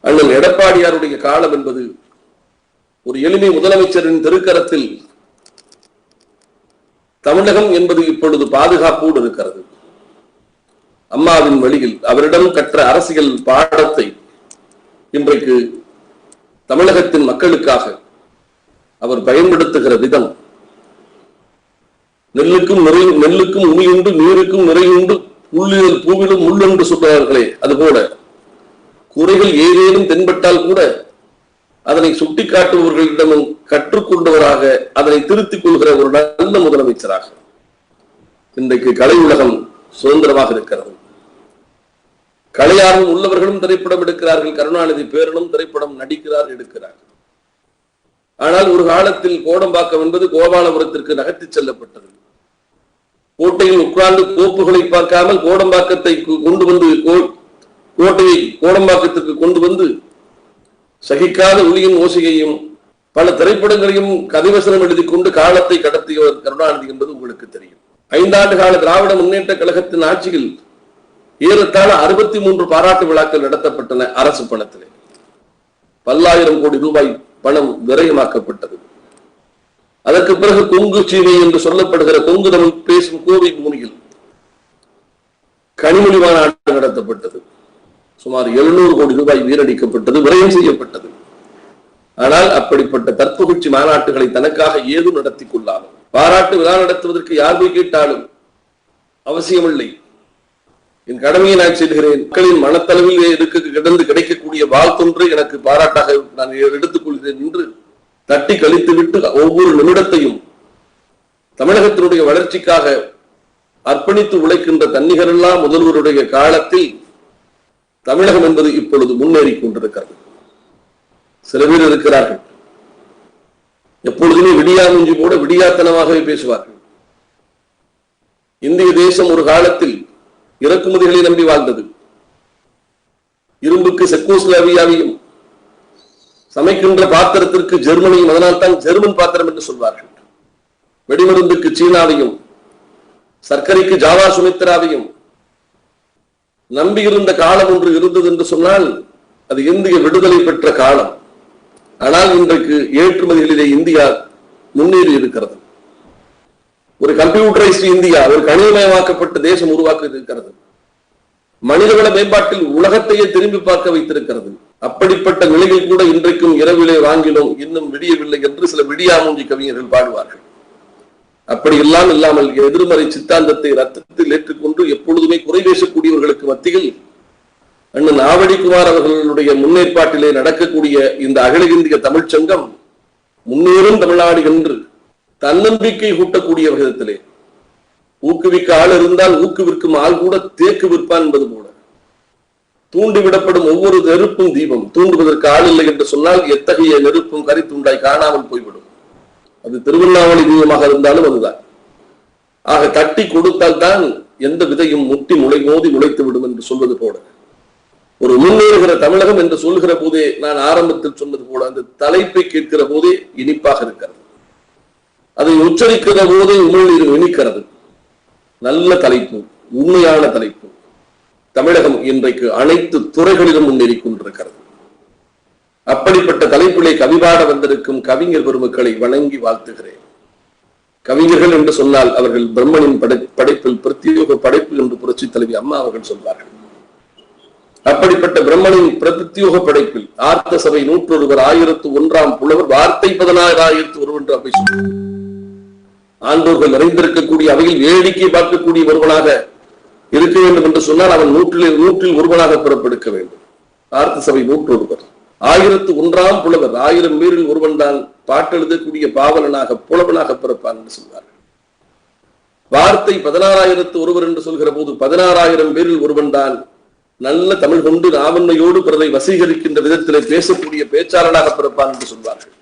அண்ணன் எடப்பாடியாருடைய காலம் என்பது ஒரு எளிமை முதலமைச்சரின் திருக்கரத்தில் தமிழகம் என்பது இப்பொழுது பாதுகாப்போடு இருக்கிறது. அம்மாவின் வழியில் அவரிடம் கற்ற அரசியல் பாடத்தை இன்றைக்கு தமிழகத்தின் மக்களுக்காக அவர் பயன்படுத்துகிற விதம், நெல்லுக்கும் உமியுண்டு, நீருக்கும் நிறையுண்டு, புள்ளியல் பூவிலும் முள் என்று சொல்றார்களே, அதுபோல குறைகள் ஏதேனும் தென்பட்டால் கூட அதனை சுட்டிக்காட்டுபவர்களிடமும் கற்றுக்கொண்டவராக அதனை திருத்திக் கொள்கிற ஒரு நல்ல முதலமைச்சராக இன்றைக்கு கலை உலகம் சுதந்திரமாக இருக்கிறது. கலையார்வம் உள்ளவர்களும் திரைப்படம் எடுக்கிறார்கள். கருணாநிதி பேரனும் திரைப்படம் நடிக்கிறார், எடுக்கிறார். ஆனால் ஒரு காலத்தில் கோடம்பாக்கம் என்பது கோபாலபுரத்திற்கு நகர்த்தி செல்லப்பட்டது. கோட்டையில் உட்கார்ந்து கோப்புகளை பார்க்காமல் கோடம்பாக்கத்தை கொண்டு வந்து கோட்டையை கோடம்பாக்கத்திற்கு கொண்டு வந்து சகிக்காத ஒளியின் ஓசையையும் பல திரைப்படங்களையும் கதைவசனம் எழுதி கொண்டு காலத்தை கடத்தியவர் கருணாநிதி என்பது உங்களுக்கு தெரியும். 5 ஆண்டு கால திராவிட முன்னேற்ற கழகத்தின் ஆட்சியில் ஏறத்தாழ 63 பாராட்டு விழாக்கள் நடத்தப்பட்டன. அரசு பணத்திலே பல்லாயிரம் கோடி ரூபாய் பணம் விரயமாக்கப்பட்டது. அதற்கு பிறகு கொங்கு சீமை என்று சொல்லப்படுகிற கொங்கு தமிழ் பேசும் கோவை பூமியில் கனிமொழி மாநாடு நடத்தப்பட்டது. சுமார் 700 கோடி ரூபாய் வீரடிக்கப்பட்டது, விரயம் செய்யப்பட்டது. ஆனால் அப்படிப்பட்ட தற்புகழ்ச்சி மாநாட்டுகளை தனக்காக ஏதும் நடத்தி கொள்ளாமல் பாராட்டு விழா நடத்துவதற்கு யார் போய் கேட்டாலும் அவசியமில்லை, என் கடமையை நான் செய்கிறேன், மக்களின் மனத்தளவில் கிடந்து கிடைக்கக்கூடிய வாழ்த்தொன்று எனக்கு பாராட்டாக நான் எடுத்துக் கொள்கிறேன் என்று தட்டி கழித்து விட்டு ஒவ்வொரு நிமிடத்தையும் தமிழகத்தினுடைய வளர்ச்சிக்காக அர்ப்பணித்து உழைக்கின்ற தன்னிகரெல்லாம் முதல்வருடைய காலத்தில் தமிழகம் என்பது இப்பொழுது முன்னேறி கொண்டிருக்கிறது. சில பேர் இருக்கிறார்கள், எப்பொழுதுமே விடியாமுஞ்சி போட விடியாத்தனமாகவே பேசுவார்கள். இந்திய தேசம் ஒரு காலத்தில் இறக்குமதிகளை நம்பி வாழ்ந்தது. இரும்புக்கு செக்கோஸ்லாவியாவையும், சமைக்கின்ற பாத்திரத்திற்கு ஜெர்மனியும், அதனால் தான் ஜெர்மன் பாத்திரம் என்று சொல்வார்கள். வெடிமருந்துக்கு சீனாவையும், சர்க்கரைக்கு ஜாவா சுமித்ராவையும் நம்பியிருந்த காலம் ஒன்று இருந்தது என்று சொன்னால் அது இந்திய விடுதலை பெற்ற காலம். ஆனால் இன்றைக்கு ஏற்றுமதிகளிலே இந்தியா முன்னேறி இருக்கிறது. ஒரு கம்ப்யூட்டரைஸ்ட் இந்தியா, ஒரு கணினிமயமாக்கப்பட்ட தேசம் உருவாக்க இருக்கிறது. மனிதவள மேம்பாட்டில் உலகத்தையே திரும்பி பார்க்க வைத்திருக்கிறது. அப்படிப்பட்ட நிலையில் கூட இன்றைக்கும் இரவிலே வாங்கினோம் இன்னும் விடியவில்லை என்று சில விடியாமூஞ்சி கவிஞர்கள் பாடுவார்கள். அப்படி எல்லாம் இல்லாமல் எதிர்மறை சித்தாந்தத்தை ரத்தத்தில் ஏற்றுக்கொண்டு எப்பொழுதுமே குறை பேசக்கூடியவர்களுக்கு மத்தியில் அண்ணன் ஆவடிக்குமார் அவர்களுடைய முன்னேற்பாட்டிலே நடக்கக்கூடிய இந்த அகில இந்திய தமிழ்ச்சங்கம் முன்னேறும் தமிழ்நாடு என்று தன்னம்பிக்கை கூட்டக்கூடிய விதத்திலே, ஊக்குவிக்க ஆள் இருந்தால் ஊக்குவிற்கும் ஆள் கூட தேக்கு விற்பான் என்பது போல, தூண்டிவிடப்படும் ஒவ்வொரு நெருப்பும் தீபம், தூண்டுவதற்கு ஆள் இல்லை என்று சொன்னால் எத்தகைய நெருப்பும் கரித்துண்டாய் காணாமல் போய்விடும். அது திருவண்ணாமலை தீபமாக இருந்தாலும் அதுதான். ஆக தட்டி கொடுத்தால் தான் எந்த விதையும் முட்டி மோதி முளைத்து விடும் என்று சொல்வது போல, ஒரு முன்னேறுகிற தமிழகம் என்று சொல்கிற போதே, நான் ஆரம்பத்தில் சொன்னது போல, அந்த தலைப்பை கேட்கிற போதே இனிப்பாக இருக்கிறது. அதை உச்சரிக்கிற போதே உமிழ்நீர் இனிக்கிறது. நல்ல தலைப்பு, உண்மையான தலைப்பு. தமிழகம் இன்றைக்கு அனைத்து துறைகளிலும் முன்னேறி கொண்டிருக்கிறது. அப்படிப்பட்ட தலைப்பிலே கவிபாட வந்திருக்கும் கவிஞர் பெருமக்களை வணங்கி வாழ்த்துகிறேன். கவிஞர்கள் என்று சொன்னால் அவர்கள் பிரம்மனின் படைப்பில் பிரத்யேக படைப்பு என்று புரட்சி தலைவி அம்மா அவர்கள் சொல்வார்கள். அப்படிப்பட்ட பிரம்மனின் பிரத்யோக படைப்பில் ஆர்த்த சபை 101 1001 புலவர் வார்த்தை 16,001 என்று அவை சொல்வார். ஆண்டோர்கள் நிறைந்திருக்கக்கூடிய அவையில் வேடிக்கை பார்க்கக்கூடிய ஒருவனாக இருக்க வேண்டும் என்று சொன்னால் அவன் 100 ஒருவனாக பிறப்பெடுக்க வேண்டும். ஆர்த்த சபை 101 1001 புலவர், 1000 பேரில் ஒருவன் தான் பாட்டெழுதக்கூடிய பாவலனாக புலவனாக பிறப்பான் என்று சொல்வார். வார்த்தை 16,001 என்று சொல்கிற போது 16,000 பேரில் ஒருவன் தான் நல்ல தமிழ் கொண்டு நாவன்மையோடு பிறரை வசீகரிக்கின்ற விதத்திலே பேசக்கூடிய பேச்சாளனாக பிறப்பான் என்று சொல்வார்கள்.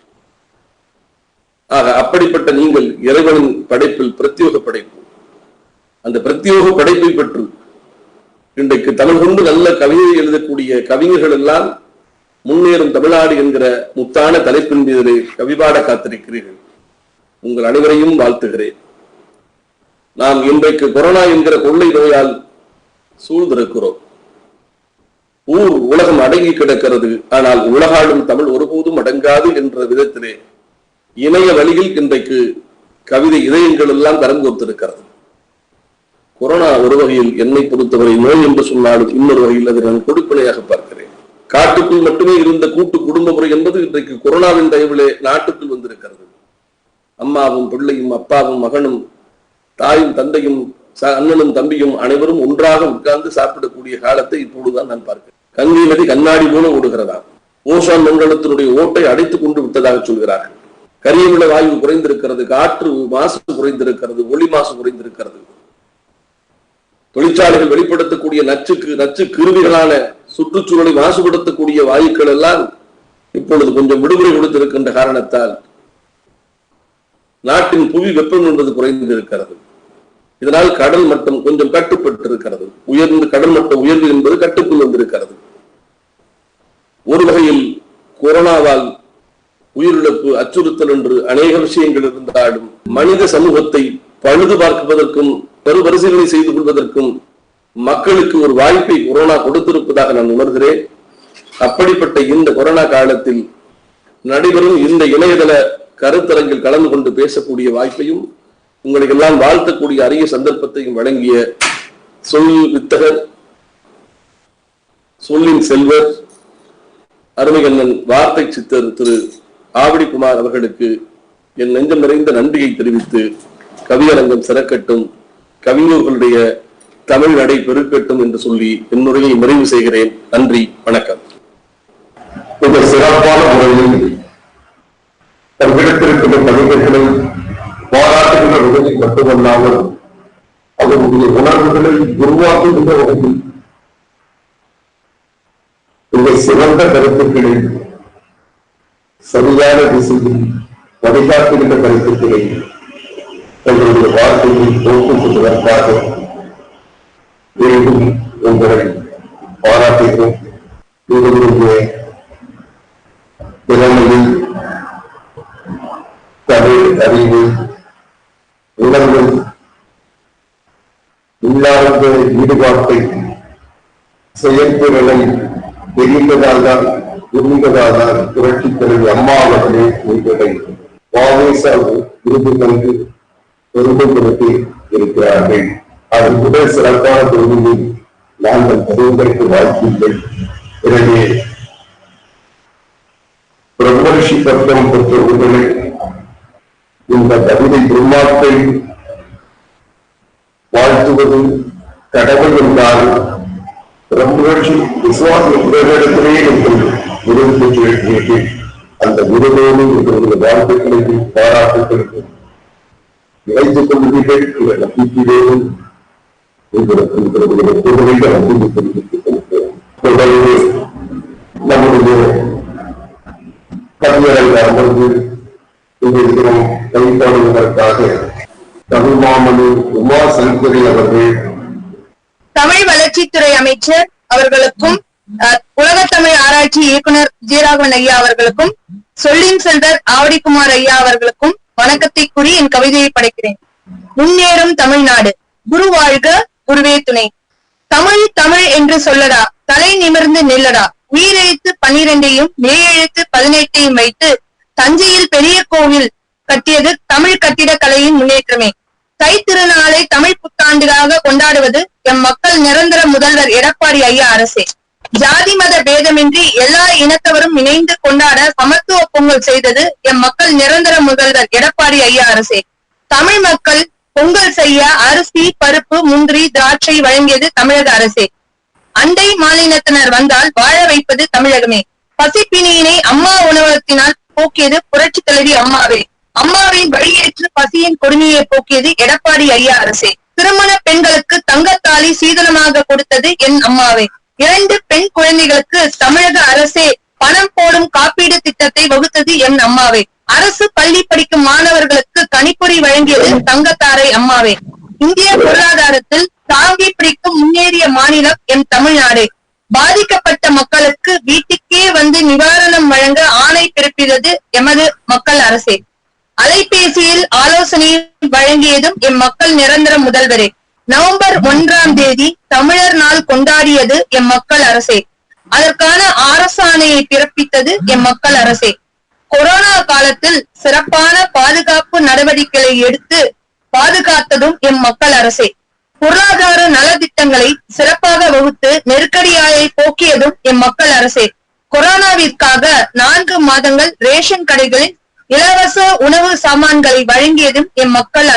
ஆக அப்படிப்பட்ட நீங்கள் இறைவனின் படைப்பில் பிரத்யோக படைப்பு, அந்த பிரத்யோக படைப்பை பெற்று இன்றைக்கு தமிழ் கொண்டு நல்ல கவிதை எழுதக்கூடிய கவிஞர்கள் எல்லாம் முன்னேறும் தமிழ்நாடு என்கிற முத்தான தலைப்பின் மீது கவிபாட காத்திருக்கிறீர்கள். உங்கள் அனைவரையும் வாழ்த்துகிறேன். நாம் இன்றைக்கு கொரோனா என்கிற கொள்ளை நோயால் சூழ்ந்திருக்கிறோம். ஊர் உலகம் அடங்கி கிடக்கிறது, ஆனால் உலகாளும் தமிழ் ஒருபோதும் அடங்காது என்ற விதத்திலே இணைய வழியில் இன்றைக்கு கவிதை இதயங்கள் எல்லாம் கரம் கோர்த்திருக்கிறது. கொரோனா ஒரு வகையில் என்னை பொறுத்தவரை நோய் என்று சொன்னாலும் இன்னொரு வகையில் அதை நான் கொடுப்பினையாக பார்க்கிறேன். காட்டுக்குள் மட்டுமே இருந்த கூட்டு குடும்ப முறை என்பது இன்றைக்கு கொரோனாவின் தயவிலே நாட்டுக்குள் வந்திருக்கிறது. அம்மாவும் பிள்ளையும், அப்பாவும் மகனும், தாயும் தந்தையும், அண்ணனும் தம்பியும் அனைவரும் ஒன்றாக உட்கார்ந்து சாப்பிடக்கூடிய காலத்தை இப்பொழுதுதான் நான் பார்க்கிறேன். கங்கை நதி கண்ணாடி போல ஓடுகிறதா, ஓசான் மண்டலத்தினுடைய ஓட்டை அடைத்துக் கொண்டு விட்டதாக சொல்கிறார்கள். கரியமில வாயு குறைந்திருக்கிறது, காற்று மாசு குறைந்திருக்கிறது, ஒளி மாசு குறைந்திருக்கிறது. தொழிற்சாலைகள் வெளிப்படுத்தக்கூடிய நச்சு கிருமிகளான சுற்றுச்சூழலை மாசுபடுத்தக்கூடிய வாயுக்கள் எல்லாம் இப்பொழுது கொஞ்சம் விடுமுறை கொடுத்திருக்கின்ற காரணத்தால் நாட்டின் புவி வெப்பம் என்பது குறைந்திருக்கிறது. இதனால் கடல் மட்டம் கொஞ்சம் கட்டுப்பட்டு இருக்கிறது. கடல் மட்ட உயர்வு என்பது கட்டுக்குள் வந்திருக்கிறது. ஒரு வகையில் கொரோனாவால் உயிரிழப்பு, அச்சுறுத்தல் என்று அநேக விஷயங்கள் இருந்தாலும் மனித சமூகத்தை பழுது பார்ப்பதற்கும் மறுபரிசீலனை செய்து கொள்வதற்கும் மக்களுக்கு ஒரு வாய்ப்பை கொரோனா கொடுத்திருப்பதாக நான் உணர்கிறேன். அப்படிப்பட்ட இந்த கொரோனா காலத்தில் நடைபெறும் இந்த இணையதள கருத்தரங்கில் கலந்து கொண்டு பேசக்கூடிய வாய்ப்பையும் உங்களுக்கு எல்லாம் வாழ்த்தக்கூடிய அரிய சந்தர்ப்பத்தையும் வழங்கிய சொல் வித்தகர், சொல்லின் செல்வர், அருமைகண்ணன் வார்த்தை சித்தர் திரு ஆவடிக்குமார் அவர்களுக்கு என் நெஞ்சம் நிறைந்த நன்றியை தெரிவித்து கவியரங்கம் சிறக்கட்டும், கவிஞர்களுடைய தமிழ் நடை பெருக்கட்டும் என்று சொல்லி என்னுடைய நிறைவு செய்கிறேன். நன்றி, வணக்கம். இந்த சிறப்பான முறையில் தங்களிடத்திருக்கின்ற கவிதைகளை பாராட்டுகின்ற வகையில் மட்டுமல்லாமல் அவருடைய உணர்வுகளை உருவாக்குகின்ற வகையில் இந்த சிறந்த கருத்துக்களை சரியான திசையில் வழிகாட்டுகின்ற கருத்துக்களை தங்களுடைய வார்த்தையை போக்குவதற்காக மீண்டும் உங்களை பாராட்டுகிறோம். உங்களுடைய திறமையில், தமிழ் அறிவு, உணர்வு, உள்ளார்ந்த ஈடுபாட்டை, செயல்திறனை தெரிந்ததால் தான் புரட்சித் தலைவி அம்மா அவர்களே உங்களை வாவேச விருது தந்து பெருமைப்படுத்தி இருக்கிறார்கள். அது முதல் சிறப்பான தொகுதியை நாங்கள் தருவதற்கு வாய்ப்பில்லை. எனவே பிரம்மர்ஷி பட்டம் பெற்ற உங்களை இந்த கவிதை பிரம்மாக்கள் வாழ்த்துவது கடவுள் என்றால் பிரம்மர்ஷி விசுவாச பிறரிடத்திலே நீங்கள் விருது பெற்றிருக்கிறீர்கள். அந்த விருதோடு எங்களுடைய வாழ்த்துக்களுக்கு பாராட்டுகளுக்கு இணைத்துக் கொள்கிறீர்கள். இந்த நம்பிக்கையோடு நம்முடைய கவியரங்க அமர்ந்து இன்றைய கைப்பாடுவதற்காக தமிழ் மாமணி உமா சங்கரி அவர்கள், தமிழ் வளர்ச்சித்துறை அமைச்சர் அவர்களுக்கும், உலக தமிழ் ஆராய்ச்சி இயக்குனர் விஜயராகவன் ஐயா அவர்களுக்கும், சொல்லின் செல்வர் ஆவடிக்குமார் ஐயா அவர்களுக்கும் வணக்கத்தை கூறி என் கவிதையை படைக்கிறேன். முன்னேறும் தமிழ்நாடு, குரு வாழ்க குருவே துணை. தமிழ் தமிழ் என்று சொல்லடா, தலை நிமிர்ந்து நில்லடா. உயிரெழுத்து 12ஐயும் மெய்யெழுத்து 18ஐயும் வைத்து தஞ்சையில் பெரிய கோவில் கட்டியது தமிழ் கட்டிட கலையின் முன்னேற்றமே. தை திருநாளை தமிழ் புத்தாண்டுகளாக கொண்டாடுவது எம் மக்கள் நிரந்தர முதல்வர் எடப்பாடி ஐயா அரசே. ஜாதி மத பேதமின்றி எல்லா இனத்தவரும் இணைந்து கொண்டாட சமத்துவ பொங்கல் செய்தது எம் மக்கள் நிரந்தர முதல்வர் எடப்பாடி ஐயா அரசே. தமிழ் மக்கள் பொங்கல் செய்ய அரிசி, பருப்பு, முந்திரி, திராட்சை வழங்கியது தமிழக அரசே. அண்டை மாநிலத்தினர் வந்தால் வாழ வைப்பது தமிழகமே. பசிப்பிணியினை அம்மா உணவகத்தினால் போக்கியது புரட்சி தலைவி அம்மாவே. அம்மாவின் வழியேற்று பசியின் கொடுமையை போக்கியது எடப்பாடி ஐயா அரசே. திருமண பெண்களுக்கு தங்கத்தாலி சீதனமாக கொடுத்தது என் அம்மாவே. 2 பெண் குழந்தைகளுக்கு தமிழக அரசே பணம் போடும் காப்பீடு திட்டத்தை வகுத்தது என் அம்மாவே. அரசு பள்ளி படிக்கும் மாணவர்களுக்கு கணிப்பொறி வழங்கியது தங்கத்தாரை அம்மாவே. இந்திய பொருளாதாரத்தில் தாங்கி பிடிக்கும் முன்னேறிய மாநிலம் எம் தமிழ்நாடே. பாதிக்கப்பட்ட மக்களுக்கு வீட்டுக்கே வந்து நிவாரணம் வழங்க ஆணை பிறப்பித்தது எமது மக்கள் அரசே. அலைபேசியில் ஆலோசனை வழங்கியதும் எம் மக்கள் நிரந்தர முதல்வரே. நவம்பர் 1ஆம் தேதி தமிழர் நாள் கொண்டாடியது எம் மக்கள் அரசே. அதற்கான அரசாணையை பிறப்பித்தது எம் மக்கள் அரசே. கொரோனா காலத்தில் சிறப்பான பாதுகாப்பு நடவடிக்கைகளை எடுத்து பாதுகாத்ததும் எம் மக்கள் அரசே. பொருளாதார நலத்திட்டங்களை சிறப்பாக வகுத்து நெருக்கடியாயை போக்கியதும் எம் மக்கள் அரசே. கொரோனாவிற்காக 4 மாதங்கள் ரேஷன் கடைகளில் இலவச உணவு சாமான்களை வழங்கியதும் எம் மக்கள்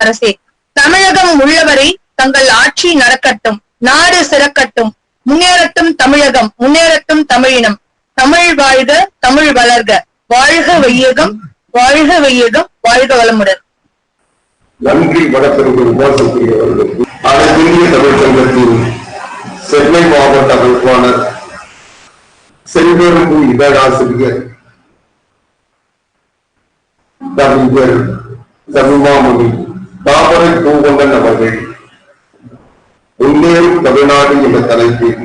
அரசே. தமிழகம் உள்ளவரை தங்கள் ஆட்சி நடக்கட்டும், நாடு சிறக்கட்டும், முன்னேறட்டும் தமிழகம், முன்னேறட்டும் தமிழினம். தமிழ் வாழ்க, தமிழ் வளர்க. வாழ்க வையகம், வாழ்க வையகம், வாழ்க வளமுடன். நன்றி. வணக்கம். அனைத்திந்திய தமிழ் சங்கத்தின் சென்னை மாவட்ட அமைப்பாளர், செல்வருக்கு இதழாசிரியர், கவிஞர் தமிழ்மாமணி தாமரை பூங்கொண்டன் அவர்கள் முன்னேறும் தமிழ்நாடு என்ற தலைப்பில்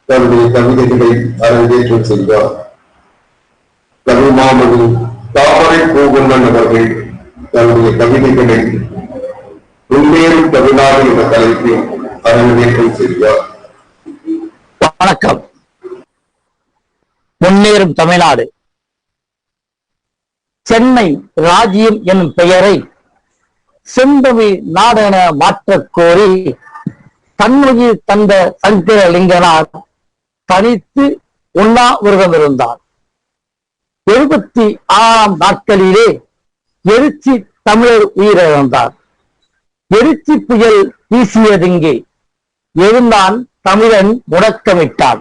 தன்னுடைய கவிதைகளை அரங்கேற்றம் செய்தார். தமிழ்மாமணி தாமரை பூங்கொண்டன் அவர்கள் தன்னுடைய கவிதைகளை முன்னேறும் தமிழ்நாடு என்ற தலைப்பில் அரங்கேற்றம் செய்வார். வணக்கம். முன்னேறும் தமிழ்நாடு சென்னை ராஜ்யம் என்னும் பெயரை செந்தமிழ் நாடென மாற்றக் கோரி தன்னுயிர் தந்த சங்கரலிங்கனார் தனித்து உண்ணாவிரதம் இருந்தார். 76 நாட்களிலே எரிச்சி தமிழர் உயிரிழந்தார். எரிச்சி புயல் வீசியதிங்கே எழுந்தான் தமிழன் முழக்கமிட்டான்.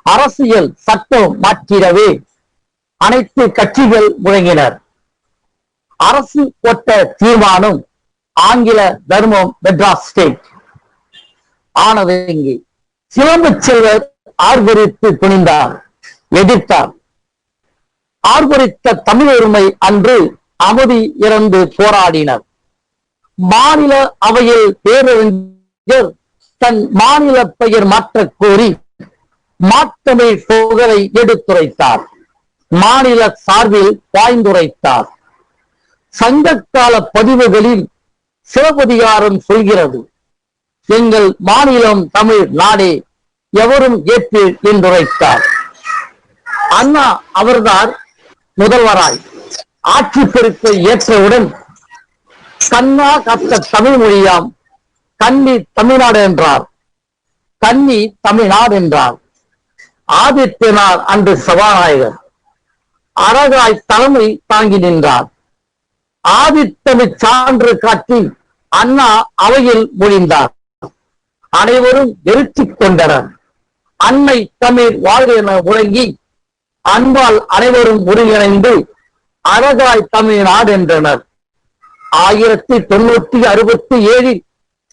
அரசியல் சட்டம் மாற்றிடவே அனைத்து கட்சிகள் முழங்கினர். அரசு போட்ட தீர்மானம் ஆங்கில தர்மம் மெட்ராஸ் ஸ்டேட் ஆனது. இங்கே சிலம்பு செல்வர் ஆர்ப்பரித்து துணிந்தார், எதிர்த்தார். ஆர்ப்பரித்த தமிழ் உரிமை அன்று அமைதி இறந்து போராடினர். மாநில அவையில் பேரறிஞர் தன் மாநில பெயர் மாற்றக் கோரி மாத்தமிழ் புகழை எடுத்துரைத்தார். மாநில சார்பில் பாய்ந்துரைத்தார். சங்ககால பதிவுகளில் சிலப்பதிகாரம் சொல்கிறது, எங்கள் மாநிலம் தமிழ் நாடே எவரும் ஏற்று என்றுரைத்தார். அண்ணா அவர்தான் முதல்வராய் ஆட்சி பொறுப்பை ஏற்றவுடன் கண்ணா கத்த தமிழ் மொழியாம் கன்னி தமிழ்நாடு என்றார். கன்னி தமிழ்நாடு என்றார். ஆதித்யனார் அன்று சபாநாயகர் அழகாய் தலைமை தாங்கி நின்றார். ஆதித்தமிழ் சான்று காட்டி அண்ணா அவையில் மொழிந்தார். அனைவரும் எரிச்சிக் கொண்டனர். அன்னை தமிழ் வாழ்க என முழங்கி அன்பால் அனைவரும் ஒருங்கிணைந்து அழகாய் தமிழ்நாடு என்றனர். 1967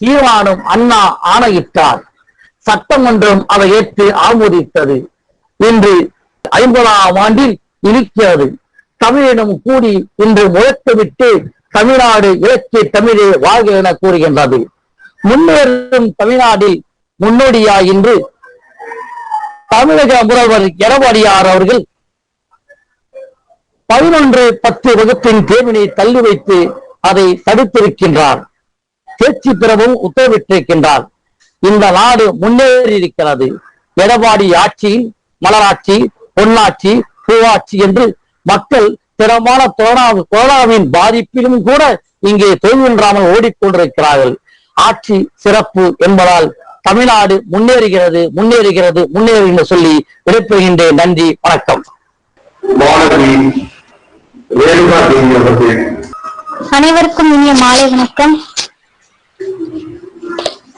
தீர்மானம் அண்ணா ஆணையிட்டார். சட்டமன்றம் அதை ஏற்று ஆமோதித்தது. இன்று 50ஆம் ஆண்டில் இருக்கிறது. தமிழினம் கூடி இன்று முழக்கமிட்டு தமிழ்நாடு இலக்கிய தமிழே வாழ்க என கூறுகின்றது. முன்னேறும் தமிழ்நாட்டில் முன்னோடியாய் இன்று தமிழக முதல்வர் எடப்பாடியார் அவர்கள் 11-10 வகுப்பின் தேர்வினை தள்ளி வைத்து அதை தடுத்திருக்கின்றார். தேர்ச்சி பெறவும் உத்தரவிட்டிருக்கின்றார். இந்த நாடு முன்னேறி இருக்கிறது. எடப்பாடி ஆட்சியில் மலராட்சி, பொன்னாட்சி, பூவாட்சி என்று மக்கள் திறமான கொரோனாவின் பாதிப்பிலும் கூட இங்கே தொழிலின்றாமல் ஓடிக்கொண்டிருக்கிறார்கள். ஆட்சி சிறப்பு என்பதால் தமிழ்நாடு முன்னேறுகிறது முன்னேறுகிறது முன்னேறு சொல்லி விடைபெறுகின்றேன். நன்றி, வணக்கம். அனைவருக்கும் இனிய மாலை வணக்கம்.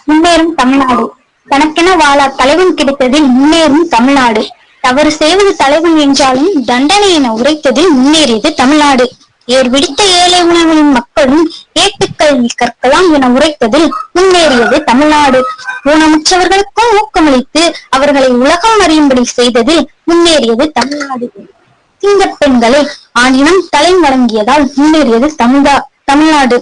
முன்னேறும் தமிழ்நாடு தனக்கென வாழ தலைவன் கிடைத்ததில் முன்னேறும் தமிழ்நாடு. தவறு செய்வது தலைவன் என்றாலும் தண்டனை என உரைத்ததில் முன்னேறியது தமிழ்நாடு. ஏர் விடுத்த ஏழை உணவுகளின் மக்களும் ஏட்டுக்கல்வி கற்கலாம் என உரைத்ததில் முன்னேறியது தமிழ்நாடு. ஊனமுற்றவர்களுக்கும் ஊக்கமளித்து அவர்களை உலகம் அறியும்படி செய்ததில் முன்னேறியது தமிழ்நாடு. சிங்க பெண்களை ஆணினம் தலை வழங்கியதால் முன்னேறியது தமிழ்நாடு.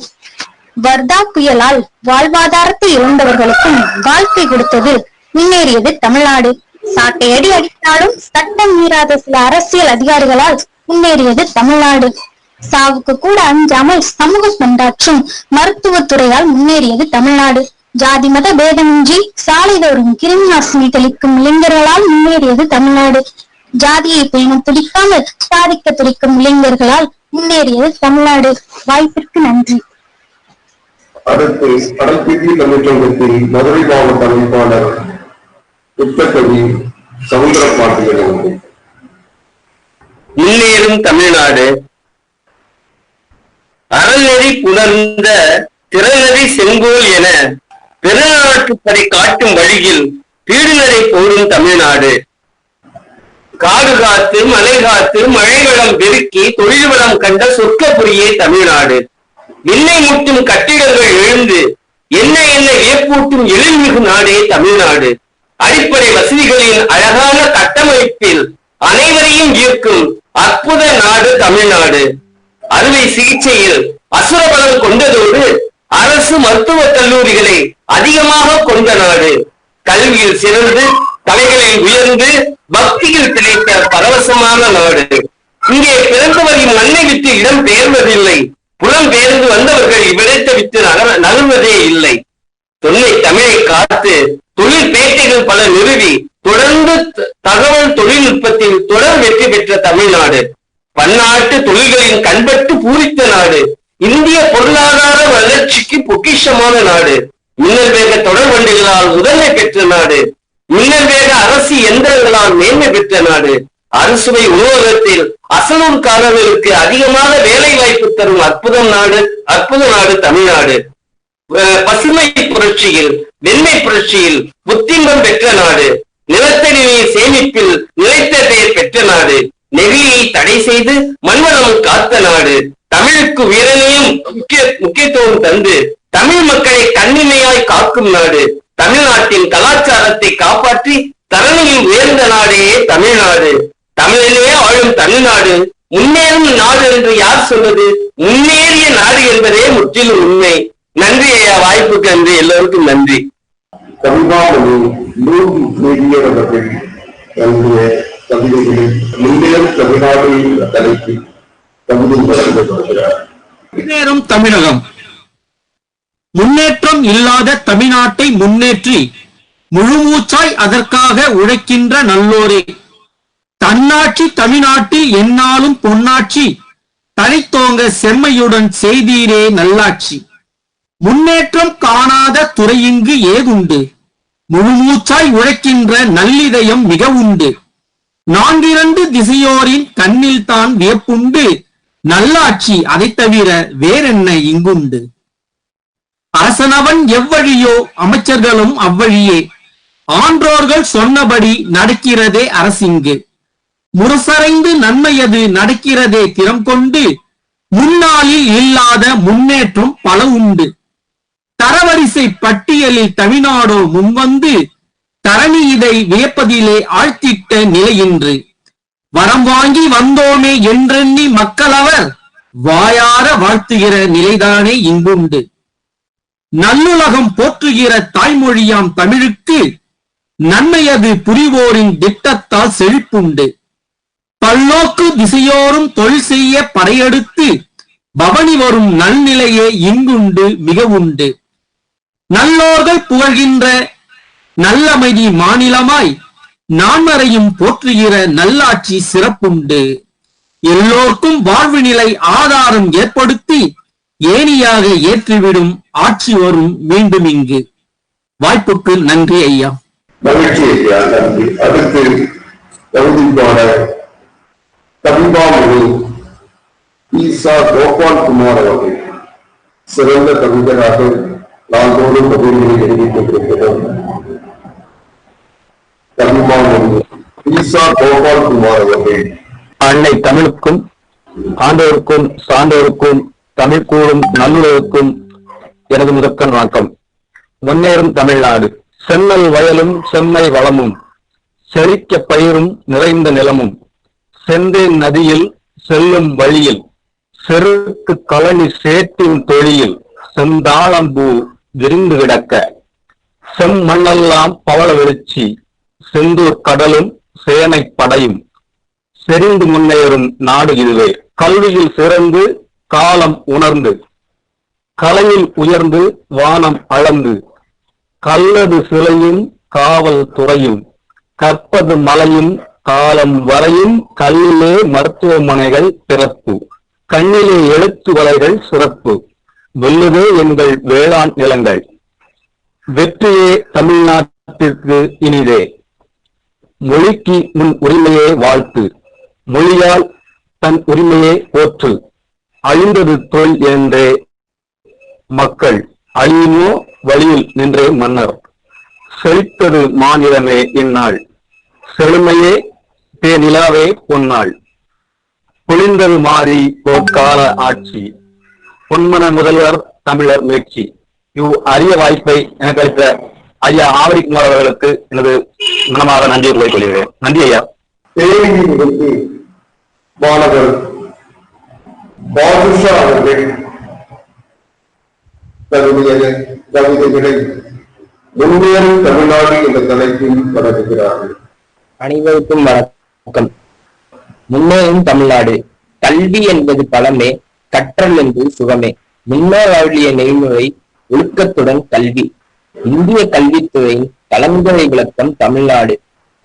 வர்தா புயலால் வாழ்வாதாரத்தை இழந்தவர்களுக்கும் வாழ்க்கை கொடுத்ததில் முன்னேறியது தமிழ்நாடு. சாட்டையடி அடித்தாலும் சட்டம் மீறாத சில அரசியல் அதிகாரிகளால் முன்னேறியது தமிழ்நாடு. சாவுக்கு கூட அஞ்சாமல் சமூக பண்டாற்றும் மருத்துவத்துறையால் முன்னேறியது தமிழ்நாடு. ஜாதி மத பேதமின்றி சாலைதோறும் கிருமிநாசினி தெளிக்கும் இளைஞர்களால் முன்னேறியது தமிழ்நாடு. ஜாதியை பேண துடிக்காமல் சாதிக்க துடிக்கும் இளைஞர்களால் முன்னேறியது தமிழ்நாடு. வாய்ப்பிற்கு நன்றி. அடுத்து அடல்பிடி தமிழ்ச்சங்கத்தின் மதுரை மாவட்ட அமைப்பாளர் புத்தகவி சவுந்தரபாண்டியன். முன்னேறும் தமிழ்நாடு அறநெறி புணர்ந்த திறநெறி செங்கோல் என பெருநாட்டுப்படை காட்டும் வழியில் பீடுநடை போடும் தமிழ்நாடு. காடு காத்து மலை காத்து மழை வளம் பெருக்கி தொழில் வளம் கண்ட சொர்க்கபுரியே தமிழ்நாடு. விண்ணை முட்டும் கட்டிடங்கள் எழுந்து என்ன வியப்பூட்டும் எழில்மிகு நாடே தமிழ்நாடு. அடிப்படை வசதிகளின் அழகான கட்டமைப்பில் அனைவரையும் ஈர்க்கும் அற்புத நாடு தமிழ்நாடு. அறுவை சிகிச்சையில் அசுர பலம் கொண்டதோடு அரசு மருத்துவக் கல்லூரிகளை அதிகமாக கொண்ட நாடு. கல்வியில் சிறந்து கலைகளில் உயர்ந்து பக்தியில் திளைத்த பரவசமான நாடு. இங்கே பிறந்தவரின் மண்ணை விட்டு இடம் பெயர்வதில்லை. புலம்பெயர்ந்து வந்தவர்கள் இவ்விடத்தை விட்டு நகர்வதே இல்லை. தொன்மை தமிழை காத்து தொழில் பேட்டைகள் பல நிறுவி தொடர்ந்து தகவல் தொழில்நுட்பத்தில் தொடர் வெற்றி பெற்ற தமிழ்நாடு, பன்னாட்டு தொழில்களின் கண்பட்டு பூரித்த நாடு, இந்திய பொருளாதார வளர்ச்சிக்கு பொக்கிஷமான நாடு, மின்னல் வேக தொடர் வண்டிகளால் முதன்மை பெற்ற நாடு, மின்னல் வேக அரசு எந்திரங்களால் மேன்மை பெற்ற நாடு, அறுசுவை உணவகத்தில் அசலூர்காரர்களுக்கு அதிகமாக வேலை வாய்ப்பு தரும் அற்புத நாடு தமிழ்நாடு. பசுமை புரட்சியில் வெண்மை புரட்சியில் புத்தின்பம் பெற்ற நாடு, நிலத்தடி நீர் சேமிப்பில் நிலைத்த பெயர் பெற்ற நாடு, நெகிழியை தடை செய்து மண்வளம் காத்த நாடு, தமிழுக்கு உயரனையும் முக்கியத்துவம் தந்து தமிழ் மக்களை கண்ணிமையாய் காக்கும் நாடு, தமிழ்நாட்டின் கலாச்சாரத்தை காப்பாற்றி தரணியில் உயர்ந்த நாடே தமிழ்நாடு. தமிழிலேயே ஆளும் தமிழ்நாடு முன்னேறும் நாடு என்று யார் சொல்வது? முன்னேறிய நாடு என்பதே முற்றிலும் உண்மை. நன்றி ஐயா, வாய்ப்புக்கு நன்றி. எல்லோருக்கும் நன்றி. கவிபாவனி கவிதைகளில் முன்னேறும் தமிழ்நாடு என்ற தலைப்பில் கவிதை வழங்கப்படுகிறார். முன்னேறும் தமிழகம். முன்னேற்றம் இல்லாத தமிழ்நாட்டை முன்னேற்றி முழுமூச்சாய் அதற்காக உழைக்கின்ற நல்லோரே, தன்னாட்சி தமிழ்நாட்டில் எந்நாளும் பொன்னாட்சி தழைத்தோங்க செம்மையுடன் செய்தீரே நல்லாட்சி. முன்னேற்றம் காணாத துறையிங்கு ஏகுண்டு, முழுமூச்சாய் உழைக்கின்ற நல்லிதயம் மிக உண்டு. நான்கிரண்டு திசையோரின் கண்ணில் தான் வியப்புண்டு, நல்லாட்சி அதை தவிர வேறென்ன இங்குண்டு. அரசனவன் எவ்வழியோ அமைச்சர்களும் அவ்வழியே, ஆன்றோர்கள் சொன்னபடி நடக்கிறதே அரசிங்கு. முரசறைந்து நன்மையது நடக்கிறதே திறம் கொண்டு, முன்னாளில் இல்லாத முன்னேற்றம் பல உண்டு. தரவரிசை பட்டியலில் தமிழ்நாடோ முன்வந்து, தரணி இதை வியப்பதிலே ஆழ்த்திட்ட நிலையின்று. வரம் வாங்கி வந்தோமே என்றெண்ணி மக்களவர் வாயார வாழ்த்துகிற நிலைதானே இங்குண்டு. நல்லுலகம் போற்றுகிற தாய்மொழியாம் தமிழுக்கு, நன்மையது புரிவோரின் திட்டத்தால் செழிப்புண்டு. பல்லோக்கு திசையோரும் தொழில் செய்ய படையெடுத்து, பவனி வரும் நல்நிலையே இங்குண்டு மிக உண்டு. நல்லோர்கள் புகழ்கின்ற நல்லமைதி மாநிலமாய், நான்மறையும் போற்றுகிற நல்லாட்சி சிறப்புண்டு. எல்லோருக்கும் வாழ்வு நிலை ஆதாரம் ஏற்படுத்தி, ஏனியாக ஏற்றிவிடும் ஆட்சி வரும் மீண்டும் இங்கு. வாய்ப்புக்கு நன்றி ஐயா. மகிழ்ச்சி ஐயா, நன்றி. அடுத்து கவிதைப்பாட கவிபாவனி ஈசா கோபால்குமார் அவர்கள் சிறந்த கவிஞராக நாள்தோறும் கவிதைகளை எழுதிக் கொண்டிருக்கிறோம். கவிபாவனி ஈசா கோபால்குமார் அவர்கள். அன்னை தமிழுக்கும் ஆண்டோருக்கும் சான்றோருக்கும் தமிழ் கூறும் நல்லுறவுக்கும் எனது முதற்கண் வணக்கம். முன்னேறும் தமிழ்நாடு. சென்னல் வயலும் செம்மை வளமும், செழிக்க பயிரும் நிறைந்த நிலமும், செந்தேன் நதியில் செல்லும் வழியில், செருக்கு கழனி சேற்றின் தொழியில், செந்தாளம்பூ விரிந்து கிடக்க, செம்மண்ணெல்லாம் பவள வெளிச்சி, செந்தூர் கடலும் சேனை படையும், செறிந்து முன்னேறும் நாடு இதுவே. கல்வியில் சிறந்து காலம் உணர்ந்து, கலையில் உயர்ந்து வானம் அளந்து, கல்லது சிலையும் காவல் துறையும், கற்பது மலையும் காலம் வரையும், கல்லிலே மருத்துவமனைகள் பிறப்பு, கண்ணிலே எழுத்து வலைகள் சிறப்பு, வெல்லுதே எங்கள் வேளாண் நிலங்கள், வெற்றியே தமிழ்நாட்டிற்கு இனிதே, மொழிக்கு முன் உரிமையே வாழ்த்து, மொழியால் தன் உரிமையே போற்று, அழிந்தது தொழில் என்றே மக்கள், அழியுமோ வழியில் நின்றே மன்னர், செழித்தது மாநிலமே இந்நாள், செழுமையே தேனிலாவே பொன்னாள், பொழிந்தது மாறி போர்க்கால ஆட்சி, பொன்மன முதல்வர் தமிழர் முயற்சி. இவ் அரிய வாய்ப்பை எனக்கு அளித்த ஐயா ஆவடிக்குமார் அவர்களுக்கு எனது மனமாக நன்றி கொள்கிறேன். நன்றி ஐயா. தேனியிலிருந்து மாணவர் பாதுஷா அவர்கள் கவிதைகளை முன்னேறும் தமிழ்நாடு என்ற தலைப்பில் தொடங்குகிறார்கள். அனைவருக்கும் வணக்கம். முன்னேறும் தமிழ்நாடு. கல்வி என்பது பலமே, கற்றல் என்று சுகமே. முன்னோர் அருளிய நெறிமுறை ஒழுக்கத்துடன் கல்வி. இந்திய கல்வித்துறையின் கலந்துரை விளக்கம் தமிழ்நாடு.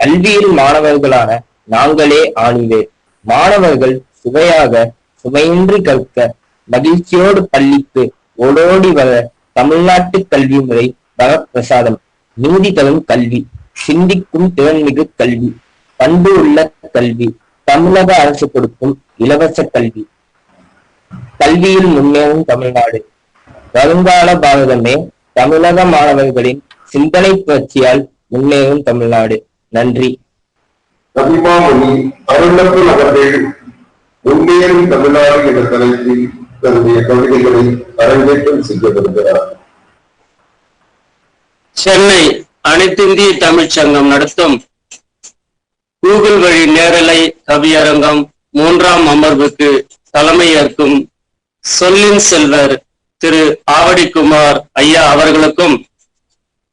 கல்வியில் மாணவர்களான நாங்களே ஆணிவேர். மாணவர்கள் சுவையாக சுமையின்றி கற்க மகிழ்ச்சியோடு பள்ளிக்கு ஓடோடி வர தமிழ்நாட்டு கல்வி முறை பரப்பிரசாதம். நீதி தரும் கல்வி, சிந்திக்கும் திறன்மிகு கல்வி, பண்பு உள்ள கல்வி, தமிழக அரசு கொடுக்கும் இலவச கல்வி. கல்வியில் முன்னேறும் தமிழ்நாடு. வருங்கால பாரதமே தமிழக மாணவர்களின் சிந்தனை புரட்சியால் முன்னேறும் தமிழ்நாடு. நன்றி. அபிமாமணி அருளப்பன் அவர்கள் முன்னேறும் தமிழ்நாடு என்ற தலைப்பில் தன்னுடைய கவிதைகளை அரங்கேற்றம் செய்ய வருகிறார். சென்னை அனைத்திந்திய தமிழ்ச் சங்கம் நடத்தும் கூகுள் வழி நேரலை கவியரங்கம் 3ஆம் அமர்வுக்கு தலைமையேற்கும் சொல்லின் செல்வர் திரு ஆவடிக்குமார் ஐயா அவர்களுக்கும்,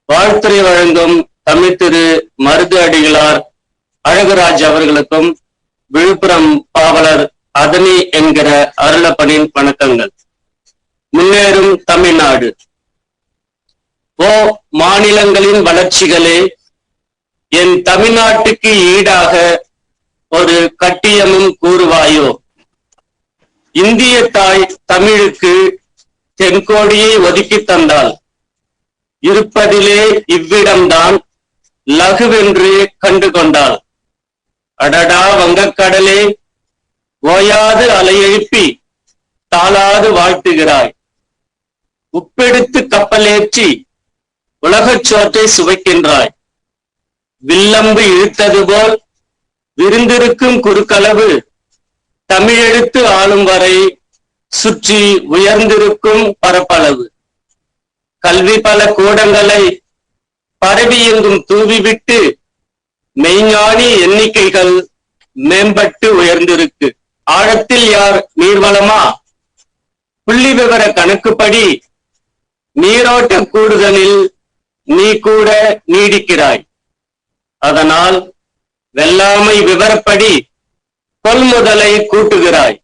வாழ்த்துரை வழங்கும் தமிழ் திரு மருது அடிகளார் அழகுராஜ் அவர்களுக்கும் விழுப்புரம் பாவலர் அதனி என்கிற அருளப்பனின் வணக்கங்கள். முன்னேறும் தமிழ்நாடு. ஓ மாநிலங்களின் வளர்ச்சிகளே, என் தமிழ்நாட்டுக்கு ஈடாக ஒரு கட்டியமும் கூறுவாயோ. இந்திய தாய் தமிழுக்கு தென்கோடியை ஒதுக்கி தந்தாள். இருப்பதிலே இவ்விடம்தான் லகுவென்று கண்டு கொண்டாள். அடடா வங்கக்கடலே, ஓயாது அலையெழுப்பி தாளாது வாழ்த்துகிறாய். உப்பெடுத்து கப்பலேற்றி உலகச் சோற்றை சுவைக்கின்றாய். வில்லம்பு இழுத்தது போல் விருந்திருக்கும் குறுக்களவு தமிழெடுத்து ஆளும் வரை சுற்றி உயர்ந்திருக்கும் பரப்பளவு. கல்வி பல கூடங்களை பரவி எங்கும் தூவிவிட்டு மெய்ஞானி எண்ணிக்கைகள் மேம்பட்டு உயர்ந்திருக்கு. ஆழத்தில் யார் நீர்வளமா? புள்ளி விவர கணக்குப்படி நீரோட்ட கூடுதலில் நீ கூட நீடிக்கிறாய். அதனால் வெள்ளாமை விவரப்படி கொள்முதலை கூட்டுகிறாய்.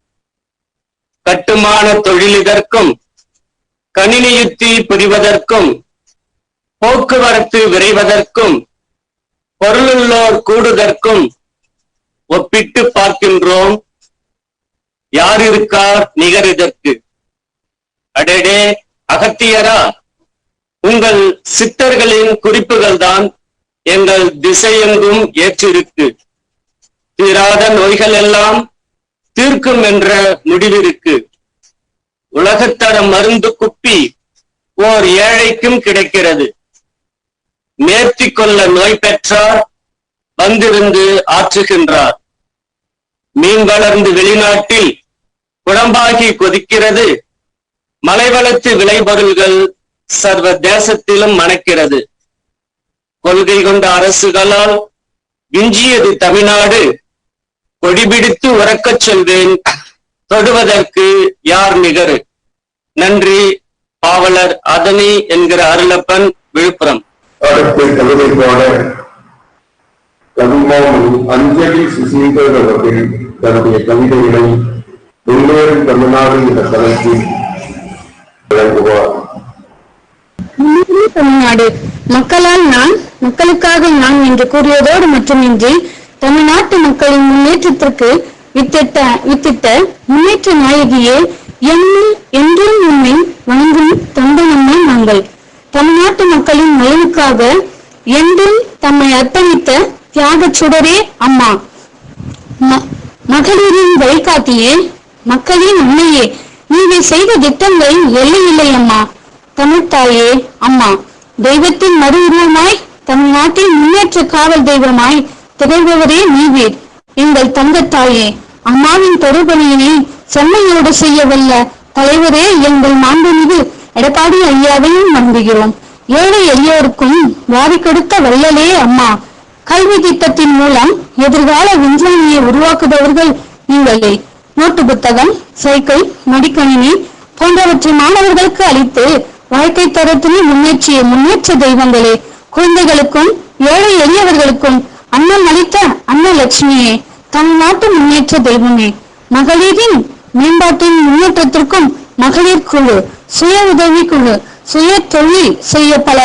கட்டுமான தொழிலிதற்கும் கணினி யுத்தி புரிவதற்கும் போக்குவரத்து விரைவதற்கும் பொருளுள்ளோர் கூடுதற்கும் ஒப்பிட்டு பார்க்கின்றோம். யார் இருக்கார் நிகர் இதற்கு? அடடே அகத்தியரா, உங்கள் சித்தர்களின் குறிப்புகள் தான் எங்கள் திசையெங்கும் ஏற்றிருக்கு. தீராத நோய்கள் எல்லாம் தீர்க்கும் என்ற முடிவிருக்கு. உலகத்தர மருந்து குப்பி ஓர் ஏழைக்கும் கிடைக்கிறது. மேற்த்தி கொள்ள நோய் பெற்றார் வந்திருந்து ஆற்றுகின்றார். மீன் வளர்ந்து வெளிநாட்டில் குழம்பாகி கொதிக்கிறது. மலை வளர்த்து விளைபொருள்கள் சர்வ தேசத்திலும் மணக்கிறது. கொள்கை கொண்ட அரசுகளால் விஞ்சியது தமிழ்நாடு. கொடிபிடித்து உறக்கச் சொல்வேன், தொடுவதற்கு யார் நிகர்? நன்றி. பாவலர் அதனி என்கிற அருளப்பன், விழுப்புரம். அடுத்த கவிதை பாட கவிமாமணி அஞ்சலி சுசீந்தர் அவர்கள் தன்னுடைய கவிதைகளை முன்னேறும் தமிழ்நாடு என்ற தலைப்பில் வழங்குவார். தமிழ்நாடு மக்களால் நான், மக்களுக்காக நான் என்று கூறியதோடு மட்டுமின்றி தமிழ்நாட்டு மக்களின் முன்னேற்றத்திற்கு வித்திட்ட முன்னேற்ற நாயகியே, என்னில் என்றும் உண்மை வணங்கும் தொண்டனம்மை நாங்கள். தமிழ்நாட்டு மக்களின் நலனுக்காக என்றும் தம்மை அர்ப்பணித்த தியாக சுடரே அம்மா. மகளிரின் வழிகாட்டியே, மக்களின் அன்னையே, நீங்கள் செய்த திட்டங்கள் எல்லையில்லை அம்மா. தமிழ்த்தாயே அம்மா, தெய்வத்தின் மறு உருவமாய் தமிழ்நாட்டின் முன்னேற்ற காவல் தெய்வமாய் திகழ்பவரே நீவீர். எங்கள் தங்கத்தாயே, அம்மாவின் தொடர்பணியினை செம்மையோடு செய்ய வல்ல தலைவரே எங்கள் மாண்புமிகு எடப்பாடி ஐயாவையும் நம்புகிறோம். ஏழை எளியோருக்கும் வாரி கொடுத்த வல்லலே அம்மா. கல்வி திட்டத்தின் மூலம் எதிர்கால விஞ்ஞானியை உருவாக்குபவர்கள் நீங்களே. நோட்டு புத்தகம், சைக்கிள், மடிக்கணினி போன்றவற்றை மாணவர்களுக்கு அளித்து வாழ்க்கை தரத்தினை முன்னேற்றிய முன்னேற்ற தெய்வங்களே. குழந்தைகளுக்கும் ஏழை எளியவர்களுக்கும் அன்னம் அளித்த அன்னலட்சுமியே, தமிழ்நாட்டு முன்னேற்ற தெய்வமே. மகளிரின் மேம்பாட்டின் முன்னேற்றத்திற்கும் மகளிர் குழு, சுய உதவி குழு, சுய தொழில் செய்ய பல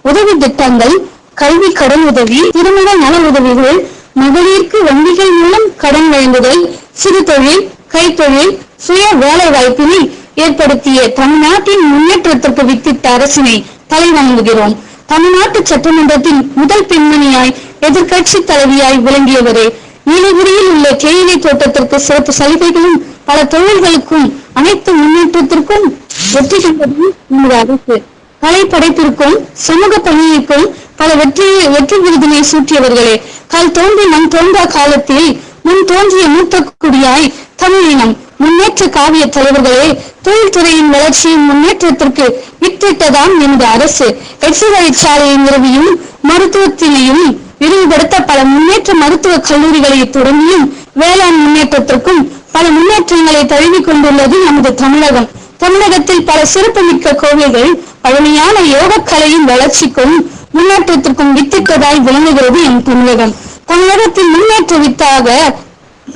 உதவி திட்டங்கள், கல்வி கடன் உதவி, திருமண நல உதவிகள், மகளிருக்கு வங்கிகள் மூலம் கடன் வழங்குதல், சிறு தொழில், கைத்தொழில், சுய வேலை வாய்ப்பினை ஏற்படுத்திய தமிழ்நாட்டின் முன்னேற்றத்திற்கு வித்திட்ட அரசினை தலை வணங்குகிறோம். தமிழ்நாட்டு சட்டமன்றத்தின் முதல் பெண்மணியாய் எதிர்கட்சி தலைவியாய் விளங்கியவரே, நீலகிரியில் உள்ள தேயிலை தோட்டத்திற்கு சிறப்பு சலுகைகளும் பல தொழில்களுக்கும் அனைத்து முன்னேற்றத்திற்கும் வெற்றி கண்டதும் இந்த அரசு. கலை படைப்பிற்கும் சமூக பணியிற்கும் பல வெற்றி விருதினை சூட்டியவர்களே, கல் தோன்றி மண் தோன்றா காலத்தில் முன் தோன்றிய மூத்த குடியாய் தமிழினம் முன்னேற்ற காவிய தலைவர்களே, தொழில்துறையின் வளர்ச்சியின் முன்னேற்றத்திற்கு வித்திட்டதான் எமது அரசு. எக்ஸசைசாலையை நிறுவியும் மருத்துவத்தினையும் விரிவுபடுத்த பல முன்னேற்ற மருத்துவ கல்லூரிகளை தொடங்கியும் வேளாண் முன்னேற்றத்திற்கும் பல முன்னேற்றங்களை தழுவிக் கொண்டுள்ளது நமது தமிழகம். தமிழகத்தில் பல சிறப்புமிக்க கோவில்கள் பழமையான யோகக்கலையின் வளர்ச்சிக்கும் முன்னேற்றத்திற்கும் வித்திட்டதாய் விளங்குகிறது எம் தமிழகம். தமிழகத்தின் முன்னேற்ற வித்தாக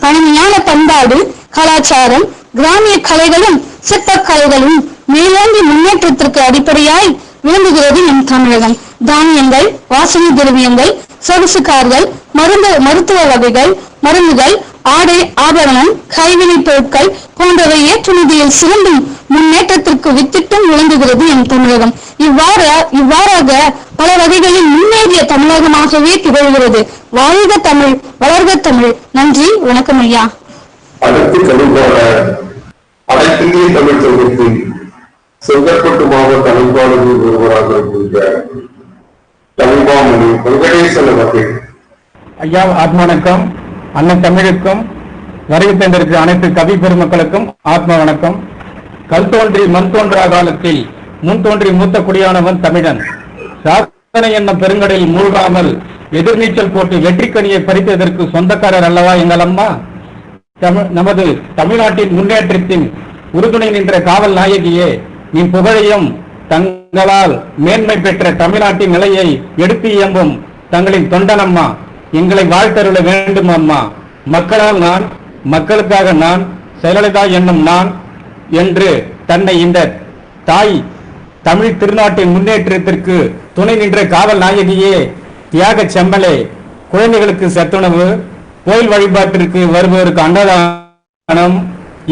பழமையான பண்பாடு, கலாச்சாரம், கிராமிய கலைகளும் சிற்பக்கலைகளும் மேலோங்கி முன்னேற்றத்திற்கு அடிப்படையாய் விளங்குகிறது எம் தமிழகம். தானியங்கள், வாசனை திரவியங்கள், சொகுசுக்கார்கள், மருத்துவ வகைகள், மருந்துகள், ஆடை ஆபரணம், கைவினை பொருட்கள் போன்றவை ஏற்றுமதியில் சிறந்தும் முன்னேற்றத்திற்கு வித்திட்டும் விளங்குகிறது எம் தமிழகம். இவ்வாறாக பல வகைகளில் முன்னேறிய தமிழகமாகவே திகழ்கிறது. வாழ்க தமிழ், வளர்க தமிழ். நன்றி, வணக்கம் ஐயா. அடுத்து கவிப்பான அனைத்திந்திய தமிழ் சங்கத்தின் செங்கற்பட்டு மாவட்ட அமைப்பாளர்கள் ஒருவராக இருக்கின்ற தமிழ்மாமணி வெங்கடேசன் அவர்கள். ஐயா ஆத்ம வணக்கம். அண்ணன் தமிழுக்கும் வருகை தந்திருக்கிற அனைத்து கவி பெருமக்களுக்கும் ஆத்ம வணக்கம். கல் தோன்றி மண் தோன்றா காலத்தில் முன் தோன்றி மூத்த குடியானவன் தமிழன். சாதனை என்னும் பெருங்கடலில் மூழ்காமல் எதிர்நீச்சல் போட்டு வெற்றிக்கனியை பறித்ததற்கு சொந்தக்காரர் அல்லவா எங்கள் அம்மா? நமது தமிழ்நாட்டின் முன்னேற்றத்தின் உறுதுணை நின்ற காவல் நாயகியே, நீ புகழையும் தங்களால் மேன்மை பெற்ற தமிழ்நாட்டின் நிலையை எடுத்து இயம்பும் தங்களின் தொண்டனம்மா, எங்களை வாழ்த்தருள வேண்டும் அம்மா. மக்களால் நான், மக்களுக்காக நான், செயலலிதா என்னும் நான் என்று தன்னை இந்த தாய் தமிழ் திருநாட்டின் முன்னேற்றத்திற்கு துணை நின்ற காவல் நாயகியே, தியாக செம்மலே, குழந்தைகளுக்கு சத்துணவு, கோயில் வழிபாட்டிற்கு வருபவருக்கு அன்னதானம்,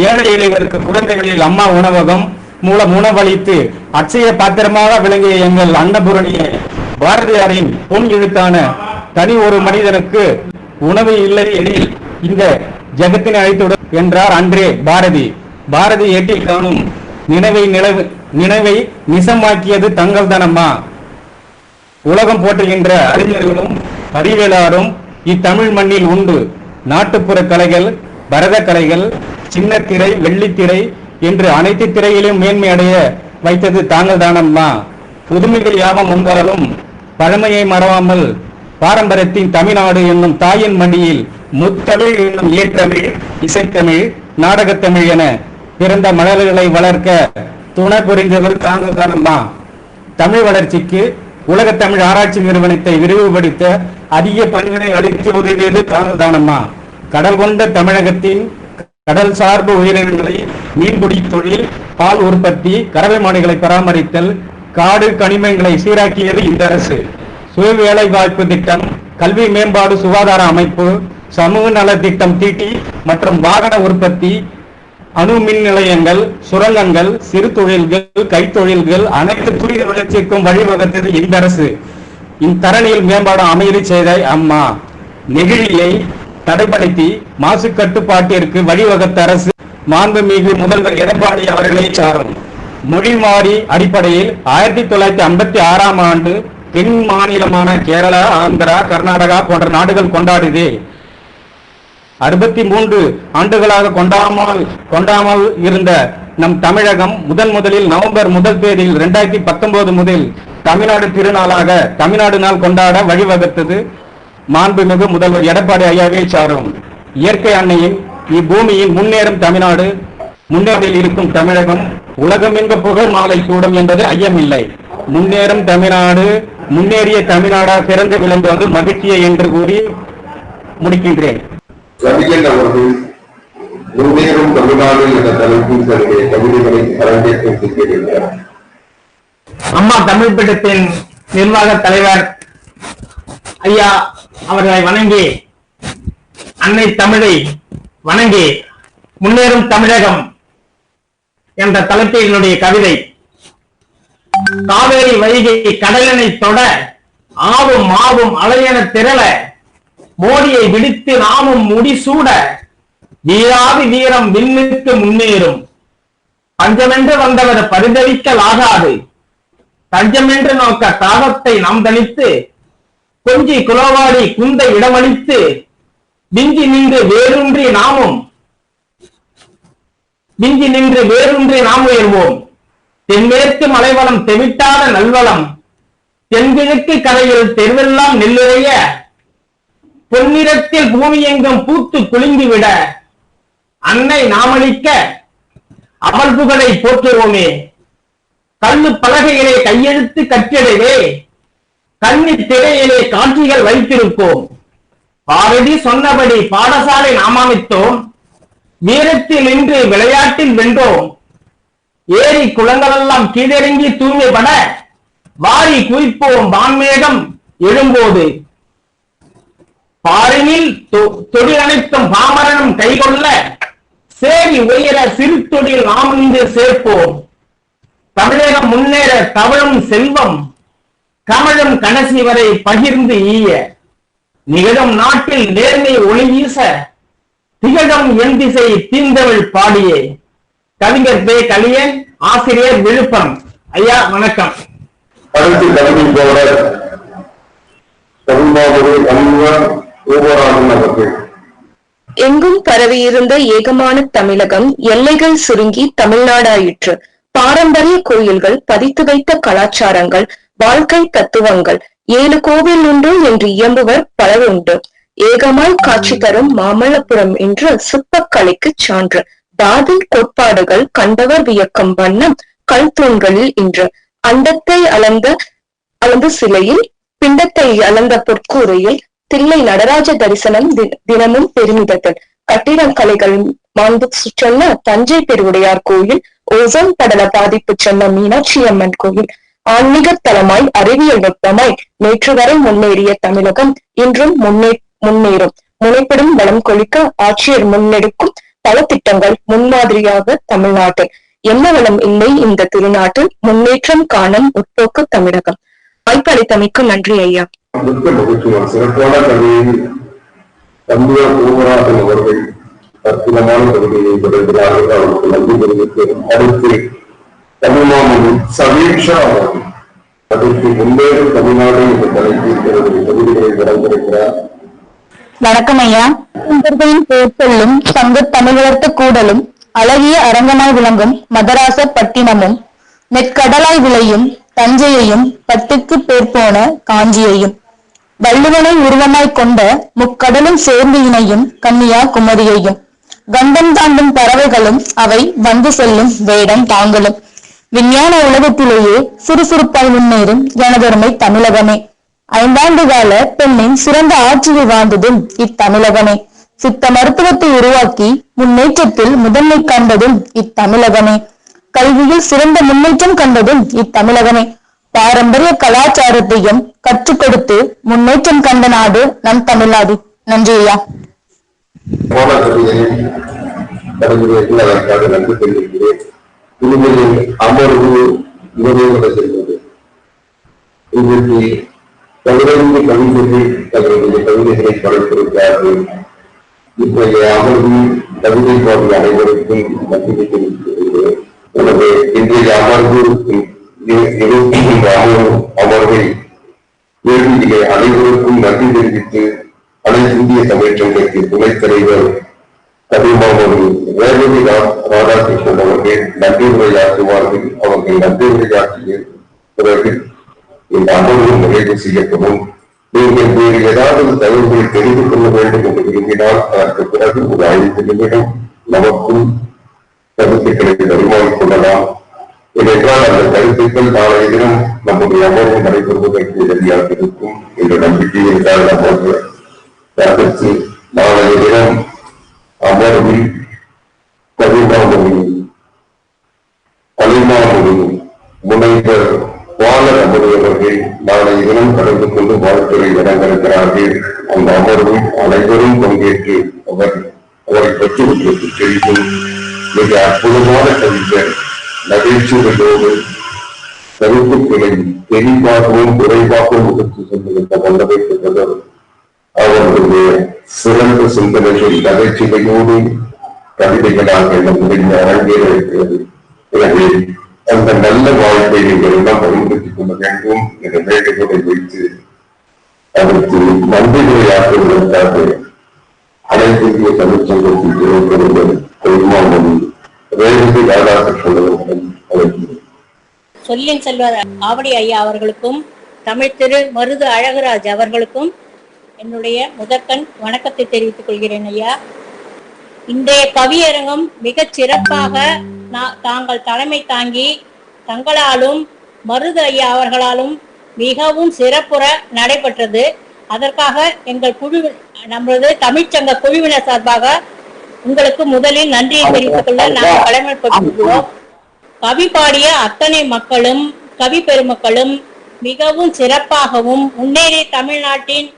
ஏழை எளியவருக்கு குழந்தைகளில் அம்மா உணவகம் மூலம் உணவளித்து அட்சய பாத்திரமாக விளங்கிய எங்கள் அன்னபூரணியே, பாரதியாரின் பொன் எழுத்தான தனி ஒரு மனிதனுக்கு உணவு இல்லை எனில் இந்த ஜகத்தினை அழைத்துவிடும் என்றார் அன்றே பாரதி. பாரதி ஏட்டில் காணும் நினைவை நிசமாக்கியது தங்கள் தானம்மா. உலகம் போற்றுகின்ற அறிஞர்களும் அறிவியலாரும் இத்தமிழ் மண்ணில் உண்டு. நாட்டுப்புற கலைகள், பரத கலைகள், சின்னத்திரை, வெள்ளித்திரை என்று அனைத்து திரையிலும் மேன்மை அடைய வைத்தது தாங்கள் தானம்மா. புதுமைகள் யாவும் வந்தாலும் பழமையை மறவாமல் பாரம்பரியத்தின் தமிழ்நாடு என்னும் தாயின் மண்ணில் முத்தமிழ் என்னும் ஏற்றமிழ், இசைத்தமிழ், நாடகத்தமிழ் என பிறந்த மலர்களை வளர்க்க துணை புரிந்தவர் தாங்கள் தானம்மா. தமிழ் வளர்ச்சிக்கு உலக தமிழ் ஆராய்ச்சி நிறுவனத்தை விரிவுபடுத்த அதிக பணிகளை அளித்து உதவியது தாங்கள் தானம்மா. கடல் கொண்ட தமிழகத்தின் கடல் சார்பு உயிரினங்களை மீன்பிடி தொழில், பால் உற்பத்தி, கறவை மாடுகளை பராமரித்தல், காடு கனிமங்களை சீராக்கியது இந்த அரசு. சுய வேலை வாய்ப்பு திட்டம், கல்வி மேம்பாடு, சுகாதார அமைப்பு, சமூக நல திட்டம் தீட்டி மற்றும் வாகன உற்பத்தி, அணு மின் நிலையங்கள், சுரங்கங்கள், சிறு தொழில்கள், கைத்தொழில்கள் அனைத்து துரித வளர்ச்சிக்கும் வழிவகுத்தது இந்த அரசு. இத்தரணியில் மேம்பாடு அமைதி செய்த அம்மா. நெகிழியை தடைப்படுத்தி மாசு கட்டுப்பாட்டிற்கு வழிவகுத்த அரசு மாண்புமிகு முதல்வர் எடப்பாடி அவர்களை சாரும். மொழி மாறி அடிப்படையில் 1956ஆம் ஆண்டு தென் மாநிலமான கேரளா, ஆந்திரா, கர்நாடகா போன்ற நாடுகள் கொண்டாடுது. 63 ஆண்டுகளாக கொண்டாமல் இருந்த நம் தமிழகம் முதலில் நவம்பர் 1 தேதியில் 2019 முதல் தமிழ்நாடு திருநாளாக தமிழ்நாடு நாள் கொண்டாட வழிவகுத்தது மாண்புமிகு முதல்வர் எடப்பாடி ஐயாவை சாரும். இயற்கை அன்னையின் இப்பூமியின் முன்னேறும் தமிழ்நாடு, முன்னேறில் இருக்கும் தமிழகம் உலகமெங்க புகழ் மாலை சூடும் என்பது ஐயமில்லை. முன்னேறும் தமிழ்நாடு, முன்னேறிய தமிழ்நாடாக சிறந்து விளங்குவது மகிழ்ச்சியை என்று கூறி முடிக்கின்றேன். கவிஞன் அவர்கள் முன்னேறும் தமிழ்நாடு என்ற தலைப்பில் தன்னுடைய கவிதைகளை அரங்கேற்றம் செய்திருக்கிறார். அம்மா தமிழ் பீடத்தின் நிர்வாக தலைவர் ஐயா அவர்களை வணங்கி, அன்னை தமிழை வணங்கி, முன்னேறும் தமிழகம் என்ற தலைப்பில் என்னுடைய கவிதை. காவேரி வைகை கடலினை தொட ஆவும் மாவும் அலையென திரள மோடியை விடுத்து நாமும் முடிசூட வீராதி வீரம் விண்ணுக்கு முன்னேறும் பஞ்சமென்று வந்தவர் பரிதவிக்கலாகாது தஞ்சமென்று நோக்க தாகத்தை நாம் தனித்து கொஞ்சி குலவாடி குந்த இடமளித்து விஞ்சி நின்று வேரூன்றி நாம் உயர்வோம். தென்மேற்கு மலைவளம் தெவிட்டாத நல்வளம் தென்கிழக்கு கரையில் தெருவெல்லாம் நெல்லுறைய பொன்னிறத்தில் பூமி எங்கும் பூத்து குலுங்கிவிட அன்னை நாமளிக்க அவள் புகழை போற்றுவோமே. கல்லு பலகையிலே கையெழுத்து கட்டிடவே கண்ணி திரையிலே காட்சிகள் வைத்திருப்போம். பாரதி சொன்னபடி பாடசாலை நாம் அமைத்தோம். வீரத்தில் நின்று விளையாட்டில் வென்றோம். ஏரி குளங்களெல்லாம் கீழிறங்கி தூய்மைப்பட வாரி குவிப்போம் வான்மேகம் எழும்போது. பாரினில் தொழில் அனைத்தும் பாமரனும் கைகொள்ள சேரி உயர சிறு தொழில் நாம் இன்று சேர்ப்போம். தமிழகம் முன்னேற தவழும் செல்வம் கமழும் கடைசி வரை பகிர்ந்து ஈய நிகழும் நாட்டில் நேர்மை ஒளி வீச திகழும் என் திசை தீந்தமிழ் பாடியே. கவிஞர் பே. கலியன், ஆசிரியர், விழுப்புரம். ஐயா வணக்கம். அடுத்து கல்வி போவர் அவர்கள். எங்கும் பரவியிருந்த ஏகமான தமிழகம் எல்லைகள் சுருங்கி தமிழ்நாடாயிற்று. பாரம்பரிய கோயில்கள், பதித்து வைத்த கலாச்சாரங்கள், வாழ்க்கை தத்துவங்கள், 7 கோவில் உண்டு என்று இயம்புவர் பலர் உண்டு. ஏகமாய் காட்சி தரும் மாமல்லபுரம் என்று சிற்பக்கலைக்கு சான்று. தாதின் கோட்பாடுகள் கண்டவர் வியக்கும் வண்ணம் கல் தூண்களில் இன்று. அண்டத்தை அளந்த சிலையில், பிண்டத்தை அளந்த பொற்கூரையில், தில்லை நடராஜ தரிசனம் தினமும் பெருமிதத்தில். கட்டிடக்கலைகள் மாண்பு சொன்ன தஞ்சை பெருவுடையார் கோயில், ஓசோன் படல பாதிப்பு சொன்ன மீனாட்சி அம்மன் கோயில். ஆன்மீக தலமாய், அறிவியல் வெப்பமாய் நேற்று வரை முன்னேறிய தமிழகம் இன்றும் முன்னேறும். முனைப்படும் வளம் கொழிக்க ஆட்சியர் முன்னெடுக்கும் பல திட்டங்கள் முன்மாதிரியாக தமிழ்நாட்டில். என்ன வளம் இல்லை இந்த திருநாட்டில், முன்னேற்றம் காணும் முற்போக்கு தமிழகம். வாய்ப்பளித்தமைக்கு நன்றி ஐயா. சிறப்பான கல்வியில் தம்புவர் பூமராஜன் அவர்கள் அற்புதமான கல்வியை தொடர்கிறார்கள். அவருக்கு நன்றி தெரிவித்து அடுத்து தமிழ்நாடு சமீட்சா அவர்கள் அதற்கு முன்னேறும் தமிழ்நாடு என்ற தலைப்பில் கவிதைகளை வழங்கியிருக்கிறார். வணக்கம் ஐயா. போர்ச்சொல்லும் சங்க தமிழ் வளர்த்த கூடலும் அழகிய அரங்கமாய் விளங்கும் மதராச பட்டினமும் நெற்கடலாய் விளையும் தஞ்சையையும் பட்டுக்கு பேர் போன காஞ்சியையும் வள்ளுவனை உருவமாய் கொண்ட முக்கடலும் சேர்ந்து இணையும் கன்னியா குமரியையும் கண்டம் தாண்டும் பறவைகளும் அவை வந்து செல்லும் வேடம் தாங்களும் விஞ்ஞான உலகத்திலேயே சுறுசுறுப்பாய் முன்னேறும் எனதொருமை தமிழகமே. 5 ஆண்டு கால பெண்ணின் சிறந்த ஆட்சியை வாழ்ந்ததும் இத்தமிழகமே. சித்த மருத்துவத்தை உருவாக்கி முன்னேற்றத்தில் முதன்மை கண்டதும் இத்தமிழகமே. கல்வியில் சிறந்த முன்னேற்றம் கண்டதும் இத்தமிழகமே. பாரம்பரிய கலாச்சாரத்தையும் கற்றுக் கொடுத்து முன்னேற்றம் கண்ட நாடு நம் தமிழ்நாடு. நன்றி ஐயா. நன்றி தெரிவிக்கிறேன். இனிமேல் அமர்வு நிறைவேறது இன்றைக்கு 15 கவிஞர்கள் தங்களுடைய கவிதைகளை படைத்திருக்கிறார்கள். இன்றைய அமர்வில் கவிதை பாடல் அனைவருக்கும் நன்றி தெரிவிக்கிறேன். எனவே இன்றைய அமர்வு அமர்வை வேள்வியிலே அனைவருக்கும் நன்றி தெரிவித்து அனைத்து இந்திய தமிழ்ச்சங்கத்தின் துணைத் தலைவர் கவிமாமணி ரேவதி ராதாகிருஷ்ணன் அவர்கள் நன்றி உரையாற்றுவார்கள். அவர்கள் நன்றி உரையாற்றிய பிறகு இந்த அமர்வு நிறைவு செய்யப்படும். நீங்கள் வேறு ஏதாவது தகவல்களை தெரிந்து கொள்ள வேண்டும் என்று விரும்பினால் அதற்கு பிறகு ஒரு 5 நிமிடம் நமக்கும் கருத்துக்களை பரிமாறிக் கொள்ளலாம். ஏனென்றால் அந்த கருத்துக்கள் நாளைய தினம் நம்முடைய அமர்வு நடைபெறுவதற்கு எதிராக இருக்கும் என்ற நம்பிக்கையை காரணமாக நாளைய தினம் அமர்வில் அவர்கள் நாளை தினம் கலந்து கொண்டு வாழ்த்துறை வழங்கியிருக்கிறார்கள். அந்த அமர்வில் அனைவரும் பங்கேற்று அவரை பற்றி உங்களுக்கு தெரியும். மிக அற்புதமான கவிஞர், நகைச்சுவையோடு கருத்துக்களை தெளிவாகவும் குறைவாகவும் எடுத்து சென்றிருந்த வல்லமை பெற்றவர். அவர்களுடைய சிறந்த சிந்தனைகள் நகைச்சுவையோடு கவிதைகளாக நம்முடைய அரங்கேற இருக்கிறது. எனவே அந்த நல்ல வாழ்க்கை நீங்கள் எல்லாம் பயன்படுத்திக் கொள்ள வேண்டும் என்ற வேண்டுகோளை வைத்து அதற்கு நன்றிகளை அனைத்து இந்திய தமிழ்ச்சங்கத்தின் இளைஞர்கள் பெருமாமணி ரேவதி ராதாகிருஷ்ணன் அவர்களை அழைக்கிறேன். சொல்லின் செல்வர் ஆவடி ஐயா அவர்களுக்கும் தமிழ் திரு மருது அழகுராஜ் அவர்களுக்கும் என்னுடைய முதற்கண் வணக்கத்தை தெரிவித்துக் கொள்கிறேன். ஐயா, இன்றைய கவியரங்கம் மிகச் சிறப்பாக தாங்கள் தலைமை தாங்கி தங்களாலும் மருது ஐயா அவர்களாலும் மிகவும் சிறப்புற நடைபெற்றது. அதற்காக எங்கள் குழு, நமது தமிழ்ச்சங்க குழுவினர் சார்பாக உங்களுக்கு முதலில் நன்றியை தெரிவித்துக் கொள்ள நாங்கள் கடமைப்பட்டுள்ளோம். கவி பாடிய அத்தனை மக்களும் கவி பெருமக்களும் மிகவும் சிறப்பாகவும் முன்னேறிய தமிழ்நாட்டின்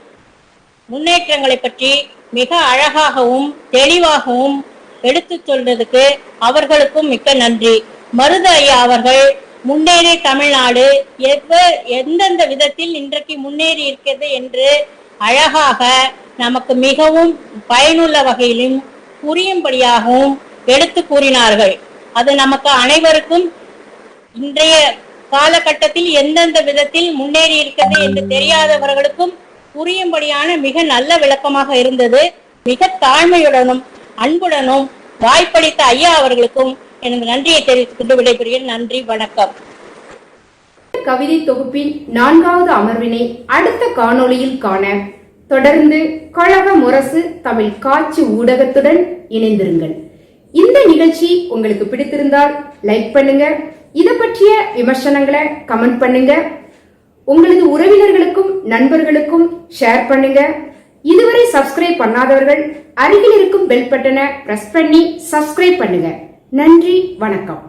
முன்னேற்றங்களை பற்றி மிக அழகாகவும் தெளிவாகவும் எடுத்து சொல்றதுக்கு அவர்களுக்கும் மிக்க நன்றி. மருது ஐயா அவர்கள் முன்னேறிய தமிழ்நாடு எந்தெந்த விதத்தில் இன்றைக்கு முன்னேறி இருக்கிறது என்று அழகாக நமக்கு மிகவும் பயனுள்ள வகையிலும் புரியும்படியாகவும் எடுத்து கூறினார்கள். அது நமக்கு அனைவருக்கும் இன்றைய காலகட்டத்தில் எந்தெந்த விதத்தில் முன்னேறி இருக்கிறது என்று தெரியாதவர்களுக்கும் புரியும்படியான மிக நல்ல விளக்கமாக இருந்தது. மிக தாழ்மையுடனும் அன்புடனும் வாய்ப்பளித்த ஐயா அவர்களுக்கும் எனது நன்றியை தெரிவித்துக் கொண்டு விடைபெறுகிறேன். நன்றி, வணக்கம். கவிதை தொகுப்பின் 4வது அமர்வினை அடுத்த காணொளியில் காண தொடர்ந்து கழக முரசு தமிழ் காட்சி ஊடகத்துடன் இணைந்திருங்கள். இந்த நிகழ்ச்சி உங்களுக்கு பிடித்திருந்தால் லைக் பண்ணுங்க, இதை பற்றிய விமர்சனங்களை கமெண்ட் பண்ணுங்க, உங்களது உறவினர்களுக்கும் நண்பர்களுக்கும் ஷேர் பண்ணுங்க. இதுவரை சப்ஸ்கிரைப் பண்ணாதவர்கள் அருகில் இருக்கும் பெல் பட்டனை பிரஸ் பண்ணி சப்ஸ்கிரைப் பண்ணுங்க. நன்றி, வணக்கம்.